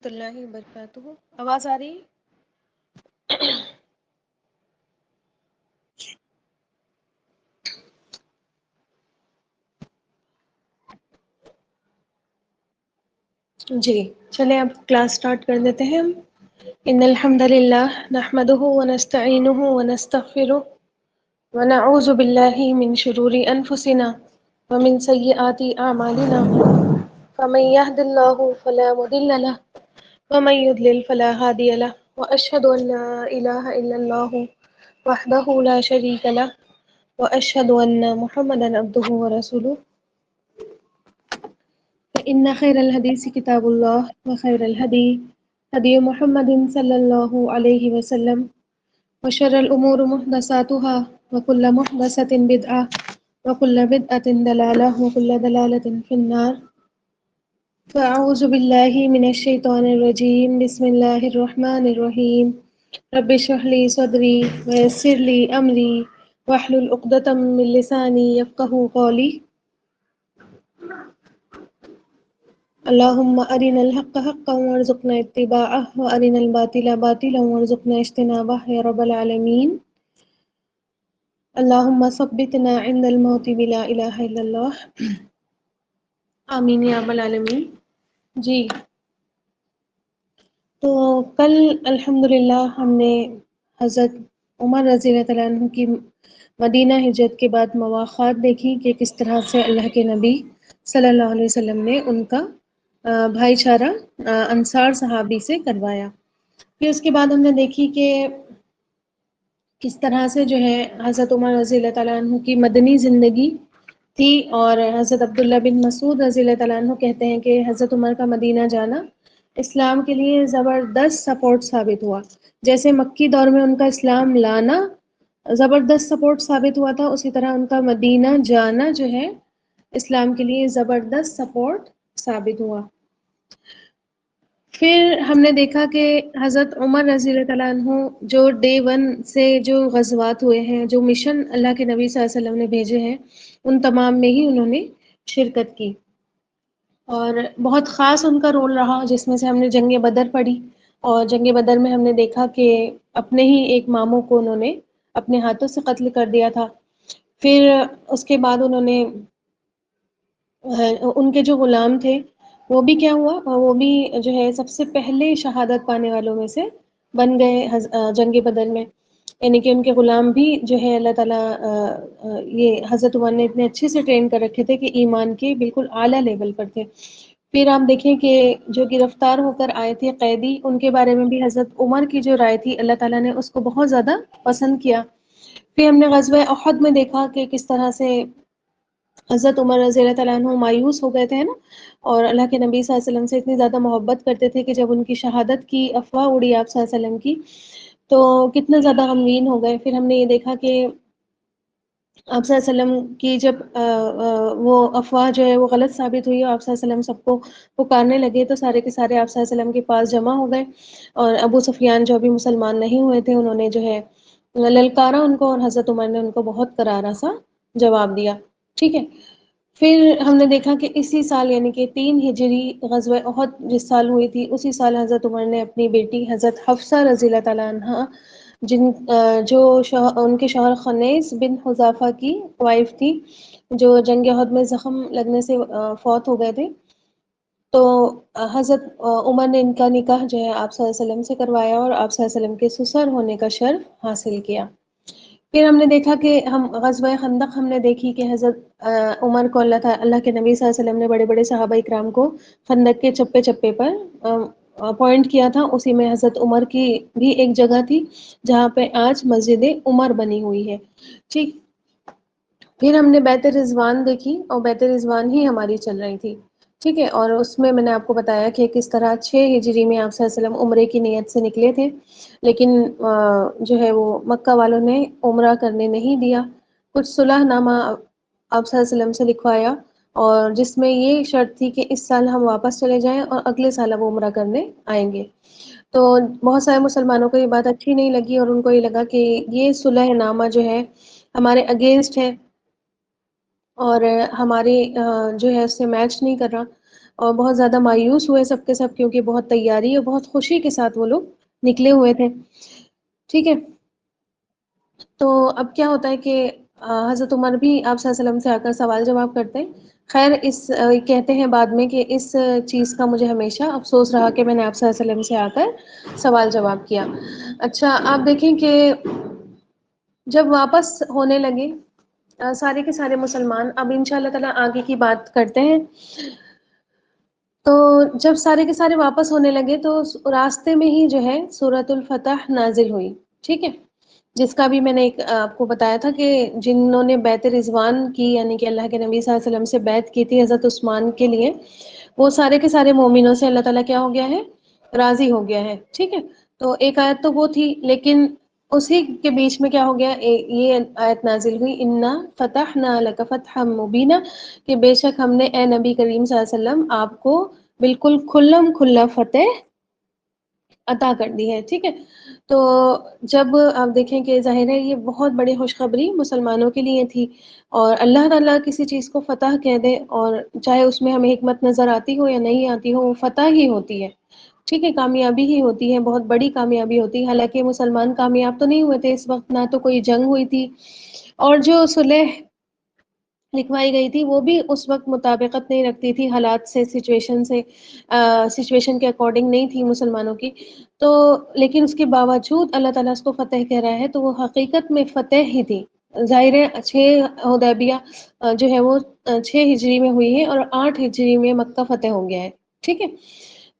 اللہ وبرکاتہ. آواز آ رہی جی. چلیں اب کلاس سٹارٹ کر دیتے ہیں ہم. ان الحمد للہ نحمده ونستعینه ونستغفره ونعوذ باللہ من شرور انفسنا ومن سیئات اعمالنا فمن يهد الله فلا مضل له ومن يضلل فلا هادي له واشهد ان لا اله الا الله وحده لا شريك له واشهد ان محمدا عبده ورسوله. فإن خير الحديث كتاب الله وخير الهدي هدي محمد صلى الله عليه وسلم وشر الأمور محدثاتها وكل محدثة بدعة وكل بدعة ضلالة وكل ضلالة في النار. فأعوذ بالله من الشيطان الرجيم. بسم الله الرحمن الرحيم. رب اشرح لي صدري ويسر لي أمري واحلل عقدة من لساني يفقهوا قولي. اللهم أرنا الحق حقا وارزقنا اتباعه وأرنا الباطل باطلا وارزقنا اجتنابه يا رب العالمين. اللهم ثبتنا عند الموت بلا إله إلا الله. آمین یا رب العالمین. جی تو کل الحمدللہ ہم نے حضرت عمر رضی اللہ عنہ کی مدینہ ہجرت کے بعد مواخات دیکھی کہ کس طرح سے اللہ کے نبی صلی اللہ علیہ وسلم نے ان کا بھائی چارہ انصار صحابی سے کروایا. پھر اس کے بعد ہم نے دیکھی کہ کس طرح سے جو ہے حضرت عمر رضی اللہ تعالیٰ عنہ کی مدنی زندگی تھی، اور حضرت عبداللہ بن مسعود رضی اللہ تعالیٰ عنہ کہتے ہیں کہ حضرت عمر کا مدینہ جانا اسلام کے لیے زبردست سپورٹ ثابت ہوا. جیسے مکی دور میں ان کا اسلام لانا زبردست سپورٹ ثابت ہوا تھا، اسی طرح ان کا مدینہ جانا جو ہے اسلام کے لیے زبردست سپورٹ ثابت ہوا. پھر ہم نے دیکھا کہ حضرت عمر رضی اللہ تعالیٰ عنہ جو ڈے ون سے جو غزوات ہوئے ہیں، جو مشن اللہ کے نبی صلی اللہ علیہ وسلم نے بھیجے ہیں، ان تمام میں ہی انہوں نے شرکت کی. اور بہت خاص ان کا رول رہا، جس میں سے ہم نے جنگ بدر پڑھی، اور جنگ بدر میں ہم نے دیکھا کہ اپنے ہی ایک ماموں کو انہوں نے اپنے ہاتھوں سے قتل کر دیا تھا. پھر اس کے بعد انہوں نے ان کے جو غلام تھے وہ بھی کیا ہوا، وہ بھی جو ہے سب سے پہلے شہادت پانے والوں میں سے بن گئے جنگ بدر میں. یعنی کہ ان کے غلام بھی جو ہے اللہ تعالیٰ یہ حضرت عمر نے اتنے اچھے سے ٹرین کر رکھے تھے کہ ایمان کے بالکل اعلیٰ لیول پر تھے. پھر آپ دیکھیں کہ جو گرفتار ہو کر آئے تھے قیدی، ان کے بارے میں بھی حضرت عمر کی جو رائے تھی اللہ تعالیٰ نے اس کو بہت زیادہ پسند کیا. پھر ہم نے غزوہ احد میں دیکھا کہ کس طرح سے حضرت عمر رضی اللہ تعالیٰ عنہ مایوس ہو گئے تھے نا، اور اللہ کے نبی صلی اللہ علیہ وسلم سے اتنی زیادہ محبت کرتے تھے کہ جب ان کی شہادت کی افواہ اڑی آپ صلی اللہ علیہ وسلم کی تو کتنا زیادہ غمگین ہو گئے. پھر ہم نے یہ دیکھا کہ آپ صلی اللہ علیہ وسلم کی جب وہ افواہ جو ہے وہ غلط ثابت ہوئی، اور آپ صلی اللہ علیہ وسلم سب کو پکارنے لگے، تو سارے کے سارے آپ صلی اللہ علیہ وسلم کے پاس جمع ہو گئے. اور ابو سفیان جو ابھی مسلمان نہیں ہوئے تھے، انہوں نے جو ہے للکارا ان کو، اور حضرت عمر نے ان کو بہت کرارا سا جواب دیا. ٹھیک ہے. پھر ہم نے دیکھا کہ اسی سال یعنی کہ 3 ہجری غزوہ احد جس سال ہوئی تھی، اسی سال حضرت عمر نے اپنی بیٹی حضرت حفصہ رضی اللہ تعالیٰ عنہا جو ان کے شوہر خنیس بن حذافہ کی وائف تھی، جو جنگ احد میں زخم لگنے سے فوت ہو گئے تھے، تو حضرت عمر نے ان کا نکاح جو ہے آپ صلی اللہ علیہ وسلم سے کروایا، اور آپ صلی اللہ علیہ وسلم کے سسر ہونے کا شرف حاصل کیا. پھر ہم نے دیکھا کہ غزوہ خندق ہم نے دیکھی کہ حضرت عمر کو اللہ کے نبی صلی اللہ علیہ وسلم نے بڑے بڑے صحابہ اکرام کو خندق کے چپے چپے پر اپوائنٹ کیا تھا. اسی میں حضرت عمر کی بھی ایک جگہ تھی جہاں پہ آج مسجد عمر بنی ہوئی ہے. ٹھیک. پھر ہم نے بیعت رضوان دیکھی، اور بیعت رضوان ہی ہماری چل رہی تھی. ٹھیک ہے. اور اس میں نے آپ کو بتایا کہ کس طرح 6 ہجری میں آپ صلی اللہ علیہ وسلم عمرے کی نیت سے نکلے تھے، لیکن جو ہے وہ مکہ والوں نے عمرہ کرنے نہیں دیا. کچھ صلح نامہ آپ صلی اللہ علیہ وسلم سے لکھوایا، اور جس میں یہ شرط تھی کہ اس سال ہم واپس چلے جائیں اور اگلے سال اب عمرہ کرنے آئیں گے. تو بہت سارے مسلمانوں کو یہ بات اچھی نہیں لگی، اور ان کو یہ لگا کہ یہ صلح نامہ جو ہے ہمارے اگینسٹ ہے، اور ہماری جو ہے اس سے میچ نہیں کر رہا. اور بہت زیادہ مایوس ہوئے سب کے سب، کیونکہ بہت تیاری اور بہت خوشی کے ساتھ وہ لوگ نکلے ہوئے تھے. ٹھیک ہے. تو اب کیا ہوتا ہے کہ حضرت عمر بھی آپ صلی اللہ علیہ وسلم سے آ کر سوال جواب کرتے ہیں. خیر اس کہتے ہیں بعد میں کہ اس چیز کا مجھے ہمیشہ افسوس رہا کہ میں نے آپ صلی اللہ علیہ وسلم سے آ کر سوال جواب کیا. اچھا آپ دیکھیں کہ جب واپس ہونے لگے سارے کے سارے مسلمان، اب ان شاء اللہ تعالیٰ آگے کی بات کرتے ہیں. تو جب سارے کے سارے واپس ہونے لگے تو راستے میں ہی جو ہے سورۃ الفتح نازل ہوئی. ٹھیک ہے. جس کا بھی میں نے ایک آپ کو بتایا تھا کہ جنہوں نے بیعت رضوان کی، یعنی کہ اللہ کے نبی صلی اللہ علیہ وسلم سے بیعت کی تھی حضرت عثمان کے لیے، وہ سارے کے سارے مومنوں سے اللہ تعالیٰ کیا ہو گیا ہے، راضی ہو گیا ہے. ٹھیک ہے. تو ایک آیت تو وہ تھی، لیکن اسی کے بیچ میں کیا ہو گیا، یہ آیت نازل ہوئی انا فتحنا لک فتحا مبینا، کہ بے شک ہم نے اے نبی کریم صلی اللہ علیہ وسلم آپ کو بالکل کھلم کھلا فتح عطا کر دی ہے. ٹھیک ہے. تو جب آپ دیکھیں کہ ظاہر ہے یہ بہت بڑی خوشخبری مسلمانوں کے لیے تھی، اور اللہ تعالیٰ کسی چیز کو فتح کہہ دے، اور چاہے اس میں ہمیں حکمت نظر آتی ہو یا نہیں آتی ہو، وہ فتح ہی ہوتی ہے. ٹھیک ہے. کامیابی ہی ہوتی ہے، بہت بڑی کامیابی ہوتی ہے. حالانکہ مسلمان کامیاب تو نہیں ہوئے تھے اس وقت، نہ تو کوئی جنگ ہوئی تھی، اور جو صلح لکھوائی گئی تھی وہ بھی اس وقت مطابقت نہیں رکھتی تھی حالات سے، سچویشن کے اکارڈنگ نہیں تھی مسلمانوں کی. تو لیکن اس کے باوجود اللہ تعالیٰ اس کو فتح کہہ رہا ہے، تو وہ حقیقت میں فتح ہی تھی. ظاہر ہے 6 حدیبیہ جو ہے وہ 6 ہجری میں ہوئی ہے، اور 8 ہجری میں مکہ فتح ہو گیا ہے. ٹھیک ہے.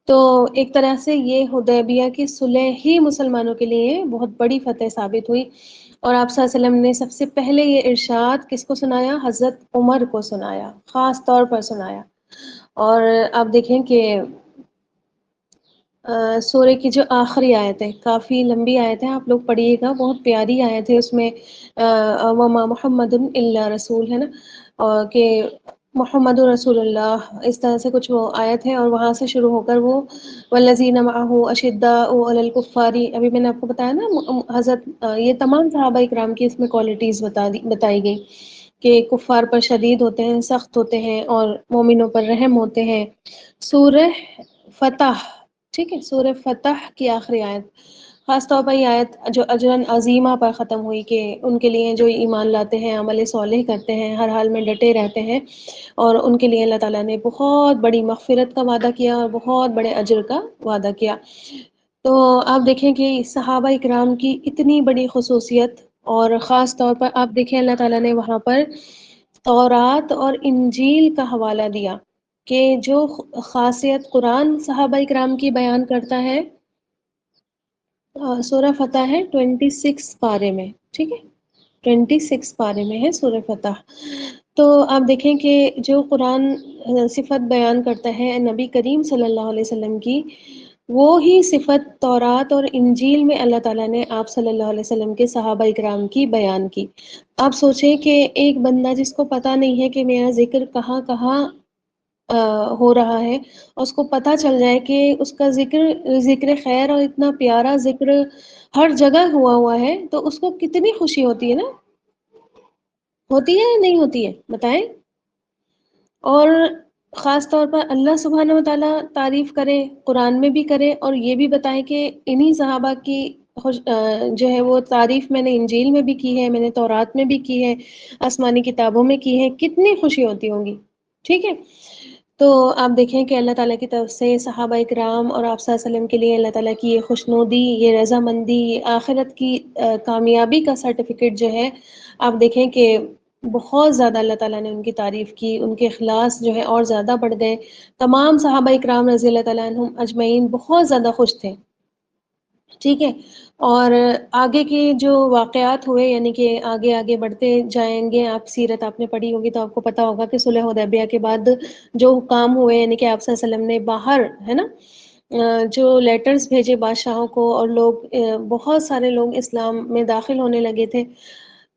تو ایک طرح سے یہ حدیبیہ کی صلح ہی مسلمانوں کے لیے بہت بڑی فتح ثابت ہوئی. اور آپ صلی اللہ علیہ وسلم نے سب سے پہلے یہ ارشاد کس کو سنایا، حضرت عمر کو سنایا، خاص طور پر سنایا. اور آپ دیکھیں کہ سورہ کی جو آخری آیت ہے، کافی لمبی آیت ہے، آپ لوگ پڑھیے گا، بہت پیاری آیت ہے. اس میں وما محمد الا رسول ہے نا، اور کہ محمد رسول اللہ، اس طرح سے کچھ وہ آیت ہے، اور وہاں سے شروع ہو کر وہ والذین معہ اشداء علی الکفار، ابھی میں نے آپ کو بتایا نا حضرت یہ تمام صحابہ اکرام کی اس میں کوالٹیز بتائی گئی کہ کفار پر شدید ہوتے ہیں، سخت ہوتے ہیں، اور مومنوں پر رحم ہوتے ہیں. سورہ فتح. ٹھیک ہے. سورہ فتح کی آخری آیت، خاص طور پر یہ آیت جو اجراً عظیمہ پر ختم ہوئی، کہ ان کے لیے جو ایمان لاتے ہیں، عمل صالح کرتے ہیں، ہر حال میں ڈٹے رہتے ہیں، اور ان کے لیے اللہ تعالیٰ نے بہت بڑی مغفرت کا وعدہ کیا اور بہت بڑے اجر کا وعدہ کیا. تو آپ دیکھیں کہ صحابہ اکرام کی اتنی بڑی خصوصیت، اور خاص طور پر آپ دیکھیں اللہ تعالیٰ نے وہاں پر تورات اور انجیل کا حوالہ دیا، کہ جو خاصیت قرآن صحابہ اکرام کی بیان کرتا ہے. سورہ فتح ہے 26 پارے میں. ٹھیک ہے. 26 پارے میں ہے سورہ فتح. تو آپ دیکھیں کہ جو قرآن صفت بیان کرتا ہے نبی کریم صلی اللہ علیہ وسلم کی، وہی صفت تورات اور انجیل میں اللہ تعالیٰ نے آپ صلی اللہ علیہ وسلم کے صحابہ اکرام کی بیان کی. آپ سوچیں کہ ایک بندہ جس کو پتہ نہیں ہے کہ میرا ذکر کہاں کہاں ہو رہا ہے، اور اس کو پتہ چل جائے کہ اس کا ذکر خیر اور اتنا پیارا ذکر ہر جگہ ہوا ہے، تو اس کو کتنی خوشی ہوتی ہے نا. ہوتی ہے یا نہیں ہوتی ہے بتائیں. اور خاص طور پر اللہ سبحانہ و تعالیٰ تعریف کرے، قرآن میں بھی کرے، اور یہ بھی بتائے کہ انہی صحابہ کی جو ہے وہ تعریف میں نے انجیل میں بھی کی ہے، میں نے تورات میں بھی کی ہے، آسمانی کتابوں میں کی ہے. کتنی خوشی ہوتی ہوگی. ٹھیک ہے. تو آپ دیکھیں کہ اللہ تعالیٰ کی طرف سے صحابہ اکرام اور آپ صلی اللہ علیہ وسلم کے لیے اللہ تعالیٰ کی یہ خوشنودی، یہ رضامندی، یہ آخرت کی کامیابی کا سرٹیفکیٹ جو ہے، آپ دیکھیں کہ بہت زیادہ اللہ تعالیٰ نے ان کی تعریف کی، ان کے اخلاص جو ہے اور زیادہ بڑھ گئے. تمام صحابہ اکرام رضی اللہ تعالیٰ عنہم اجمعین بہت زیادہ خوش تھے. ٹھیک ہے. اور آگے کے جو واقعات ہوئے، یعنی کہ آگے آگے بڑھتے جائیں گے، آپ سیرت آپ نے پڑھی ہوگی تو آپ کو پتہ ہوگا کہ صلح حدیبیہ کے بعد جو کام ہوئے، یعنی کہ آپ صلی اللہ علیہ وسلم نے باہر ہے نا جو لیٹرز بھیجے بادشاہوں کو، اور لوگ بہت سارے لوگ اسلام میں داخل ہونے لگے تھے.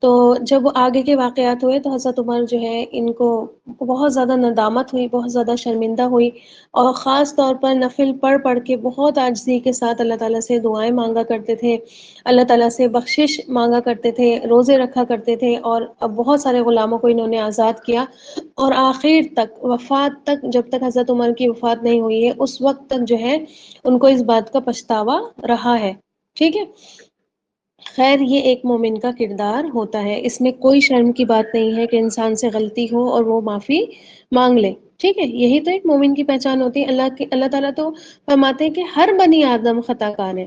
تو جب وہ آگے کے واقعات ہوئے تو حضرت عمر جو ہے ان کو بہت زیادہ ندامت ہوئی، بہت زیادہ شرمندہ ہوئی، اور خاص طور پر نفل پڑھ پڑھ کے بہت عاجزی کے ساتھ اللہ تعالیٰ سے دعائیں مانگا کرتے تھے، اللہ تعالیٰ سے بخشش مانگا کرتے تھے، روزے رکھا کرتے تھے، اور اب بہت سارے غلاموں کو انہوں نے آزاد کیا، اور آخر تک وفات تک، جب تک حضرت عمر کی وفات نہیں ہوئی ہے اس وقت تک جو ہے ان کو اس بات کا پچھتاوا رہا ہے، ٹھیک ہے۔ خیر یہ ایک مومن کا کردار ہوتا ہے، اس میں کوئی شرم کی بات نہیں ہے کہ انسان سے غلطی ہو اور وہ معافی مانگ لے، ٹھیک ہے، یہی تو ایک مومن کی پہچان ہوتی ہے۔ اللہ تعالیٰ تو فرماتے ہیں کہ ہر بنی آدم خطا کار ہے،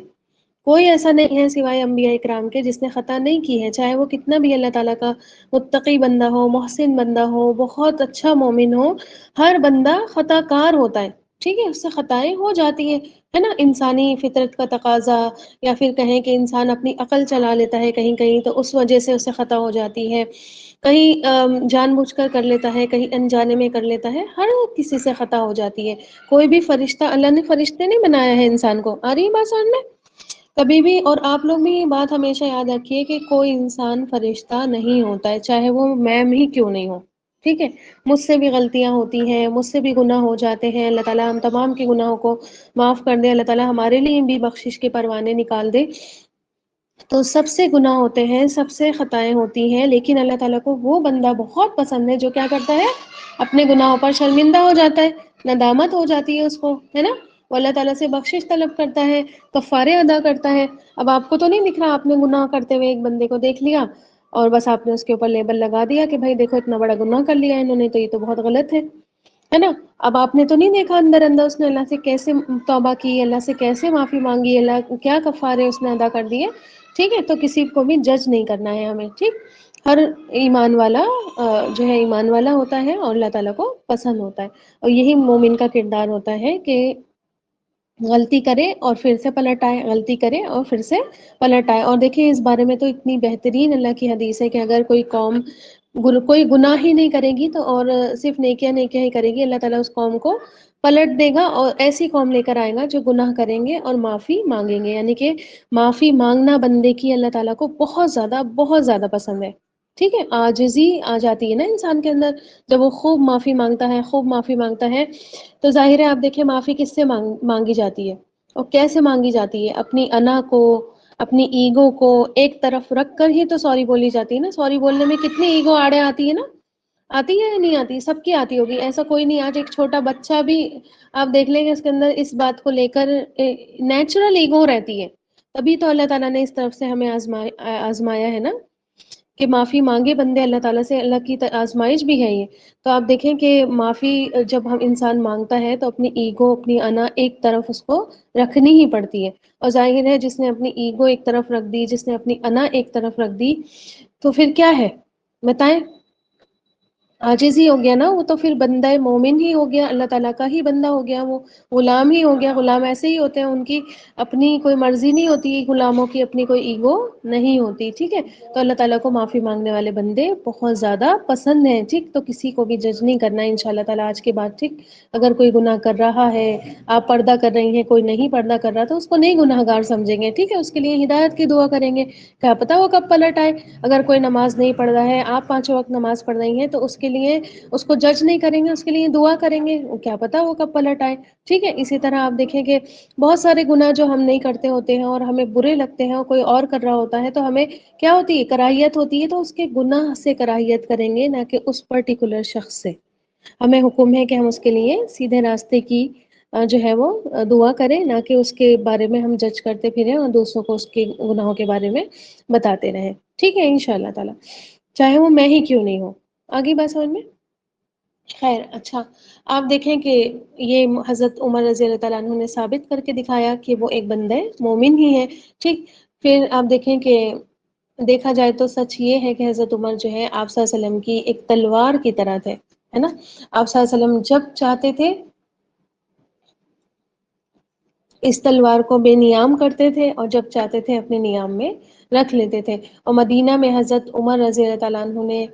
کوئی ایسا نہیں ہے سوائے انبیاء اکرام کے جس نے خطا نہیں کی ہے، چاہے وہ کتنا بھی اللہ تعالیٰ کا متقی بندہ ہو، محسن بندہ ہو، بہت اچھا مومن ہو، ہر بندہ خطا کار ہوتا ہے، ٹھیک ہے، اس سے خطائیں ہو جاتی ہیں، ہے نا، انسانی فطرت کا تقاضا، یا پھر کہیں کہ انسان اپنی عقل چلا لیتا ہے کہیں کہیں تو اس وجہ سے اسے خطا ہو جاتی ہے، کہیں جان بوجھ کر کر لیتا ہے، کہیں انجانے میں کر لیتا ہے، ہر کسی سے خطا ہو جاتی ہے، کوئی بھی فرشتہ، اللہ نے فرشتے نہیں بنایا ہے انسان کو، آ رہی بات سمجھ میں؟ کبھی بھی، اور آپ لوگ بھی یہ بات ہمیشہ یاد رکھیے کہ کوئی انسان فرشتہ نہیں ہوتا ہے، چاہے وہ میم ہی کیوں نہیں ہو، ٹھیک ہے، مجھ سے بھی غلطیاں ہوتی ہیں، مجھ سے بھی گناہ ہو جاتے ہیں، اللہ تعالیٰ ہم تمام کے گناہوں کو معاف کر دے، اللہ تعالیٰ ہمارے لیے بھی بخشش کے پروانے نکال دے۔ تو سب سے گناہ ہوتے ہیں، سب سے خطائیں ہوتی ہیں، لیکن اللہ تعالیٰ کو وہ بندہ بہت پسند ہے جو کیا کرتا ہے، اپنے گناہوں پر شرمندہ ہو جاتا ہے، ندامت ہو جاتی ہے اس کو، ہے نا، وہ اللہ تعالیٰ سے بخشش طلب کرتا ہے، کفارے ادا کرتا ہے۔ اب آپ کو تو نہیں دکھ رہا، آپ نے گناہ کرتے ہوئے ایک بندے کو دیکھ لیا اور بس آپ نے اس کے اوپر لیبل لگا دیا کہ بھائی دیکھو اتنا بڑا گناہ کر لیا انہوں نے، تو یہ تو بہت غلط ہے نا۔ اب آپ نے تو نہیں دیکھا اندر اندر اس نے اللہ سے کیسے توبہ کی، اللہ سے کیسے معافی مانگی، اللہ کیا کفارے اس نے ادا کر دیے، ٹھیک ہے، تو کسی کو بھی جج نہیں کرنا ہے ہمیں، ٹھیک، ہر ایمان والا جو ہے ایمان والا ہوتا ہے اور اللہ تعالیٰ کو پسند ہوتا ہے، اور یہی مومن کا کردار ہوتا ہے کہ غلطی کرے اور پھر سے پلٹ آئے، غلطی کرے اور پھر سے پلٹ آئے۔ اور دیکھیں اس بارے میں تو اتنی بہترین اللہ کی حدیث ہے کہ اگر کوئی قوم کوئی گناہ ہی نہیں کرے گی تو، اور صرف نیکیاں نیکیاں ہی کرے گی، اللہ تعالیٰ اس قوم کو پلٹ دے گا اور ایسی قوم لے کر آئے گا جو گناہ کریں گے اور معافی مانگیں گے، یعنی کہ معافی مانگنا بندے کی اللہ تعالیٰ کو بہت زیادہ پسند ہے، ٹھیک ہے، عاجزی آ جاتی ہے نا انسان کے اندر جب وہ خوب معافی مانگتا ہے، خوب معافی مانگتا ہے، تو ظاہر ہے آپ دیکھیں معافی کس سے مانگی جاتی ہے اور کیسے مانگی جاتی ہے، اپنی انا کو، اپنی ایگو کو ایک طرف رکھ کر ہی تو سوری بولی جاتی ہے نا، سوری بولنے میں کتنی ایگو آڑے آتی ہے نا، آتی ہے یا نہیں آتی، سب کی آتی ہوگی، ایسا کوئی نہیں آج ایک چھوٹا بچہ بھی آپ دیکھ لیں گے اس کے اندر اس بات کو لے کر نیچرل ایگو رہتی ہے، تبھی تو اللہ تعالیٰ نے اس طرف سے ہمیں آزمایا ہے نا کہ معافی مانگے بندے اللہ تعالیٰ سے، اللہ کی آزمائش بھی ہے یہ، تو آپ دیکھیں کہ معافی جب ہم انسان مانگتا ہے تو اپنی ایگو، اپنی انا ایک طرف اس کو رکھنی ہی پڑتی ہے، اور ظاہر ہے جس نے اپنی ایگو ایک طرف رکھ دی، جس نے اپنی انا ایک طرف رکھ دی، تو پھر کیا ہے بتائیں، عاجز ہی ہو گیا نا وہ، تو پھر بندہ مومن ہی ہو گیا، اللہ تعالیٰ کا ہی بندہ ہو گیا، وہ غلام ہی ہو گیا، غلام ایسے ہی ہوتے ہیں، ان کی اپنی کوئی مرضی نہیں ہوتی، غلاموں کی اپنی کوئی ایگو نہیں ہوتی، ٹھیک ہے، تو اللہ تعالیٰ کو معافی مانگنے والے بندے بہت زیادہ پسند ہیں، ٹھیک، تو کسی کو بھی جج نہیں کرنا ہے انشاءاللہ تعالیٰ آج کے بعد، ٹھیک، اگر کوئی گناہ کر رہا ہے، آپ پردہ کر رہی ہیں، کوئی نہیں پردہ کر رہا تو اس کو نہیں گناہ گار سمجھیں گے، ٹھیک ہے، اس کے لیے ہدایت کی دعا کریں گے، کیا پتہ وہ کب پلٹ آئے، اگر کوئی نماز نہیں پڑھ رہا ہے، آپ 5 وقت نماز پڑھ رہی ہیں تو اس کے لیے اس کو جج نہیں کریں گے، اس کے لیے دعا کریں گے، کیا پتہ وہ کب پلٹ آئے، ٹھیک ہے، اسی طرح آپ دیکھیں کہ بہت سارے گناہ جو ہم نہیں کرتے ہوتے ہیں اور ہمیں برے لگتے ہیں اور کوئی اور کر رہا ہوتا ہے تو ہمیں کیا ہوتی ہے، کراہیت ہوتی ہے، تو اس کے گناہ سے کراہیت کریں گے، نہ کہ اس پرٹیکولر شخص سے، ہمیں حکم ہے کہ ہم اس کے لیے سیدھے راستے کی جو ہے وہ دعا کریں، نہ کہ اس کے بارے میں ہم جج کرتے پھریں اور دوسروں کو اس کے گناہوں کے بارے میں بتاتے رہیں، ٹھیک ہے، انشاءاللہ تعالی، چاہے وہ میں ہی کیوں نہیں ہوں، آگے بات سمجھ میں؟ خیر اچھا، آپ دیکھیں کہ یہ حضرت عمر رضی اللہ تعالیٰ عنہ نے ثابت کر کے دکھایا کہ وہ ایک بندہ مومن ہی ہے، ٹھیک، پھر آپ دیکھیں کہ دیکھا جائے تو سچ یہ ہے کہ حضرت عمر جو ہے آپ صلی اللہ علیہ وسلم کی ایک تلوار کی طرح تھے، ہے نا، آپ صلی اللہ علیہ وسلم جب چاہتے تھے اس تلوار کو بے نیام کرتے تھے اور جب چاہتے تھے اپنے نیام میں رکھ لیتے تھے، اور مدینہ میں حضرت عمر رضی اللہ تعالیٰ عنہ نے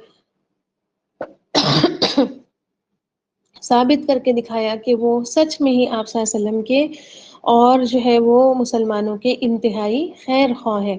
ثابت کر کے دکھایا کہ وہ سچ میں ہی آپ صلی اللہ علیہ وسلم کے اور جو ہے وہ مسلمانوں کے انتہائی خیر خواہ ہیں۔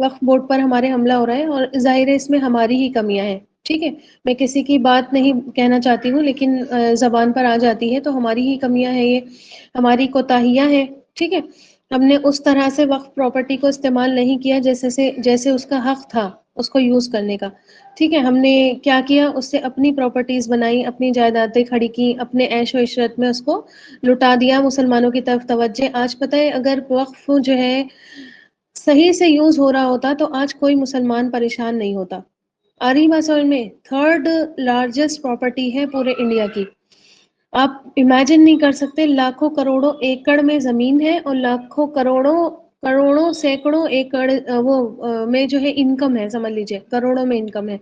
وقف بورڈ پر ہمارے حملہ ہو رہا ہے اور ظاہر ہے اس میں ہماری ہی کمیاں ہیں، ٹھیک ہے، میں کسی کی بات نہیں کہنا چاہتی ہوں لیکن زبان پر آ جاتی ہے تو ہماری ہی کمیاں ہیں، یہ ہماری کوتاہیاں ہیں، ٹھیک ہے، ہم نے اس طرح سے وقف پراپرٹی کو استعمال نہیں کیا جیسے اس کا حق تھا اس کو یوز کرنے کا، ٹھیک ہے، ہم نے کیا کیا، اس سے اپنی پراپرٹیز بنائی، اپنی جائیدادیں کھڑی کی، اپنے عیش و عشرت میں اس کو لٹا دیا، مسلمانوں کی طرف توجہ۔ آج پتہ ہے اگر وقف جو ہے صحیح سے یوز ہو رہا ہوتا تو آج کوئی مسلمان پریشان نہیں ہوتا۔ آ رہی بات سمجھ میں؟ تھرڈ لارجسٹ پراپرٹی ہے پورے انڈیا کی، آپ امیجن نہیں کر سکتے، لاکھوں کروڑوں ایکڑ میں زمین ہے اور لاکھوں کروڑوں سینکڑوں ایکڑ میں جو ہے انکم ہے، سمجھ لیجئے کروڑوں میں انکم ہے،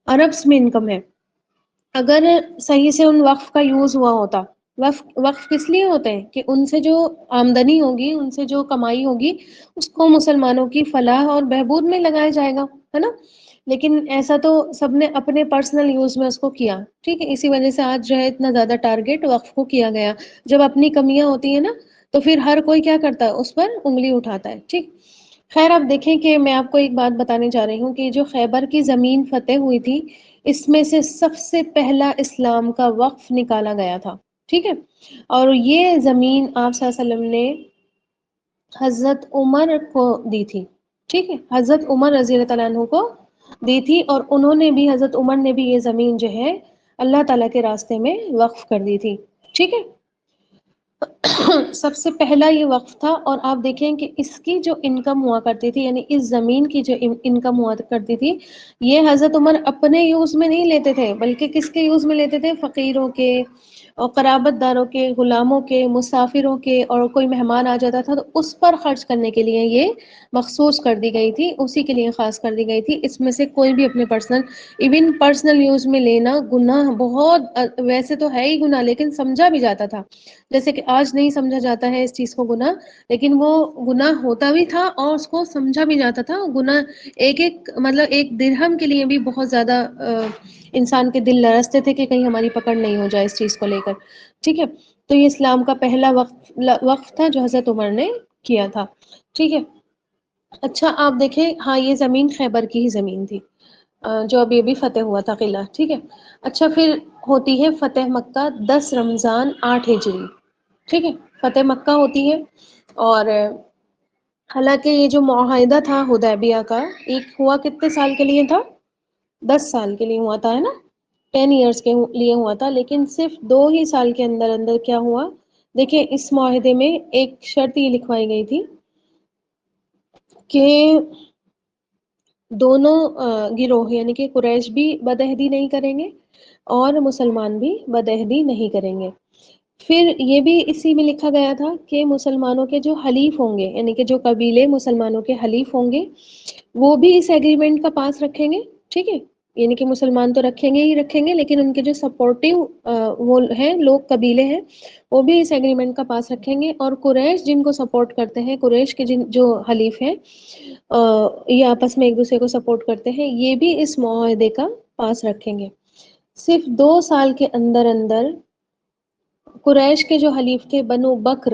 اربس میں انکم ہے۔ اگر صحیح سے ان وقف کا یوز ہوا ہوتا، وقف کس لیے ہوتے ہیں کہ ان سے جو آمدنی ہوگی، ان سے جو کمائی ہوگی اس کو مسلمانوں کی فلاح اور بہبود میں لگایا جائے گا، ہے نا، لیکن ایسا تو سب نے اپنے پرسنل یوز میں اس کو کیا، ٹھیک ہے، اسی وجہ سے آج جو ہے اتنا زیادہ ٹارگٹ وقف کو کیا گیا۔ جب اپنی کمیاں ہوتی ہیں نا تو پھر ہر کوئی کیا کرتا ہے، اس پر انگلی اٹھاتا ہے، ٹھیک۔ خیر آپ دیکھیں کہ میں آپ کو ایک بات بتانے جا رہی ہوں کہ جو خیبر کی زمین فتح ہوئی تھی اس میں سے سب سے پہلا اسلام کا وقف نکالا گیا تھا، ٹھیک ہے، اور یہ زمین آپ صلی اللہ علیہ وسلم نے حضرت عمر کو دی تھی، ٹھیک ہے، حضرت عمر رضی اللہ تعالیٰ عنہ کو دی تھی، اور انہوں نے بھی، حضرت عمر نے بھی یہ زمین جو ہے اللہ تعالیٰ کے راستے میں وقف کر دی تھی، ٹھیک ہے، سب سے پہلا یہ وقف تھا۔ اور آپ دیکھیں کہ اس کی جو انکم ہوا کرتی تھی، یعنی اس زمین کی جو انکم ہوا کرتی تھی، یہ حضرت عمر اپنے یوز میں نہیں لیتے تھے بلکہ کس کے یوز میں لیتے تھے، فقیروں کے اور قرابت داروں کے، غلاموں کے، مسافروں کے، اور کوئی مہمان آ جاتا تھا تو اس پر خرچ کرنے کے لیے یہ مخصوص کر دی گئی تھی، اسی کے لیے خاص کر دی گئی تھی۔ اس میں سے کوئی بھی اپنے ایون پرسنل یوز میں لینا گناہ، بہت ویسے تو ہے ہی گناہ لیکن سمجھا بھی جاتا تھا، جیسے کہ آج نہیں سمجھا جاتا ہے اس چیز کو گناہ، لیکن وہ گناہ ہوتا بھی تھا اور اس کو سمجھا بھی جاتا تھا گناہ، مطلب ایک درہم کے لیے بھی بہت زیادہ انسان کے دل لرزتے تھے کہ کہیں ہماری پکڑ نہیں ہو جائے اس چیز کو لے کر، ٹھیک ہے، تو یہ اسلام کا پہلا وقف تھا جو حضرت عمر نے کیا تھا، ٹھیک ہے۔ اچھا آپ دیکھیں، ہاں یہ زمین خیبر کی ہی زمین تھی جو ابھی ابھی فتح ہوا تھا قلعہ، ٹھیک ہے۔ اچھا پھر ہوتی ہے فتح مکہ 10 رمضان 8 ہجری، ٹھیک ہے، فتح مکہ ہوتی ہے، اور حالانکہ یہ جو معاہدہ تھا حدیبیہ کا، ایک ہوا کتنے سال کے لیے تھا، 10 سال کے لیے ہوا تھا، ہے نا، 10 ایئرس کے لیے ہوا تھا، لیکن صرف 2 ہی سال کے اندر اندر کیا ہوا، دیکھیں اس معاہدے میں ایک شرط یہ لکھوائی گئی تھی کہ دونوں گروہ یعنی کہ قریش بھی بدعہدی نہیں کریں گے اور مسلمان بھی بدعہدی نہیں کریں گے۔ پھر یہ بھی اسی میں لکھا گیا تھا کہ مسلمانوں کے جو حلیف ہوں گے، یعنی کہ جو قبیلے مسلمانوں کے حلیف ہوں گے وہ بھی اس ایگریمنٹ کا پاس رکھیں گے، ٹھیک ہے، یعنی کہ مسلمان تو رکھیں گے ہی رکھیں گے لیکن ان کے جو سپورٹیو وہ ہیں لوگ، قبیلے ہیں، وہ بھی اس ایگریمنٹ کا پاس رکھیں گے، اور قریش جن کو سپورٹ کرتے ہیں، قریش کے جو حلیف ہیں یہ آپس میں ایک دوسرے کو سپورٹ کرتے ہیں، یہ بھی اس معاہدے کا پاس رکھیں گے۔ صرف 2 سال کے اندر اندر قریش کے جو حلیف تھے بنو بکر،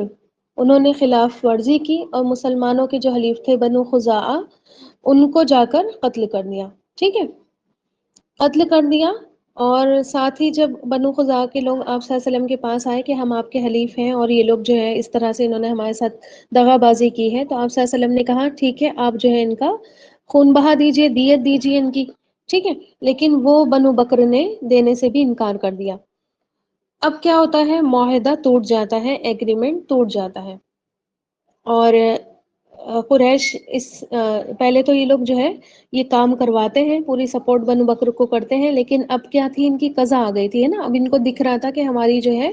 انہوں نے خلاف ورزی کی اور مسلمانوں کے جو حلیف تھے بنو خزاعہ، ان کو جا کر قتل کر دیا، ٹھیک ہے، قتل کر دیا۔ اور ساتھ ہی جب بنو خزاعہ کے لوگ آپ صلی اللہ علیہ وسلم کے پاس آئے کہ ہم آپ کے حلیف ہیں اور یہ لوگ جو ہے اس طرح سے انہوں نے ہمارے ساتھ دغا بازی کی ہے، تو آپ صلی اللہ علیہ وسلم نے کہا ٹھیک ہے آپ جو ہے ان کا خون بہا دیجئے، دیت دیجئے ان کی، ٹھیک ہے، لیکن وہ بنو بکر نے دینے سے بھی انکار کر دیا۔ اب کیا ہوتا ہے، معاہدہ ٹوٹ جاتا ہے، ایگریمنٹ ٹوٹ جاتا ہے، اور قریش پہلے تو یہ لوگ جو ہے یہ کام کرواتے ہیں، پوری سپورٹ بنو بکر کو کرتے ہیں، لیکن اب کیا تھی، ان کی قضا آ گئی تھی، ہے نا، اب ان کو دکھ رہا تھا کہ ہماری جو ہے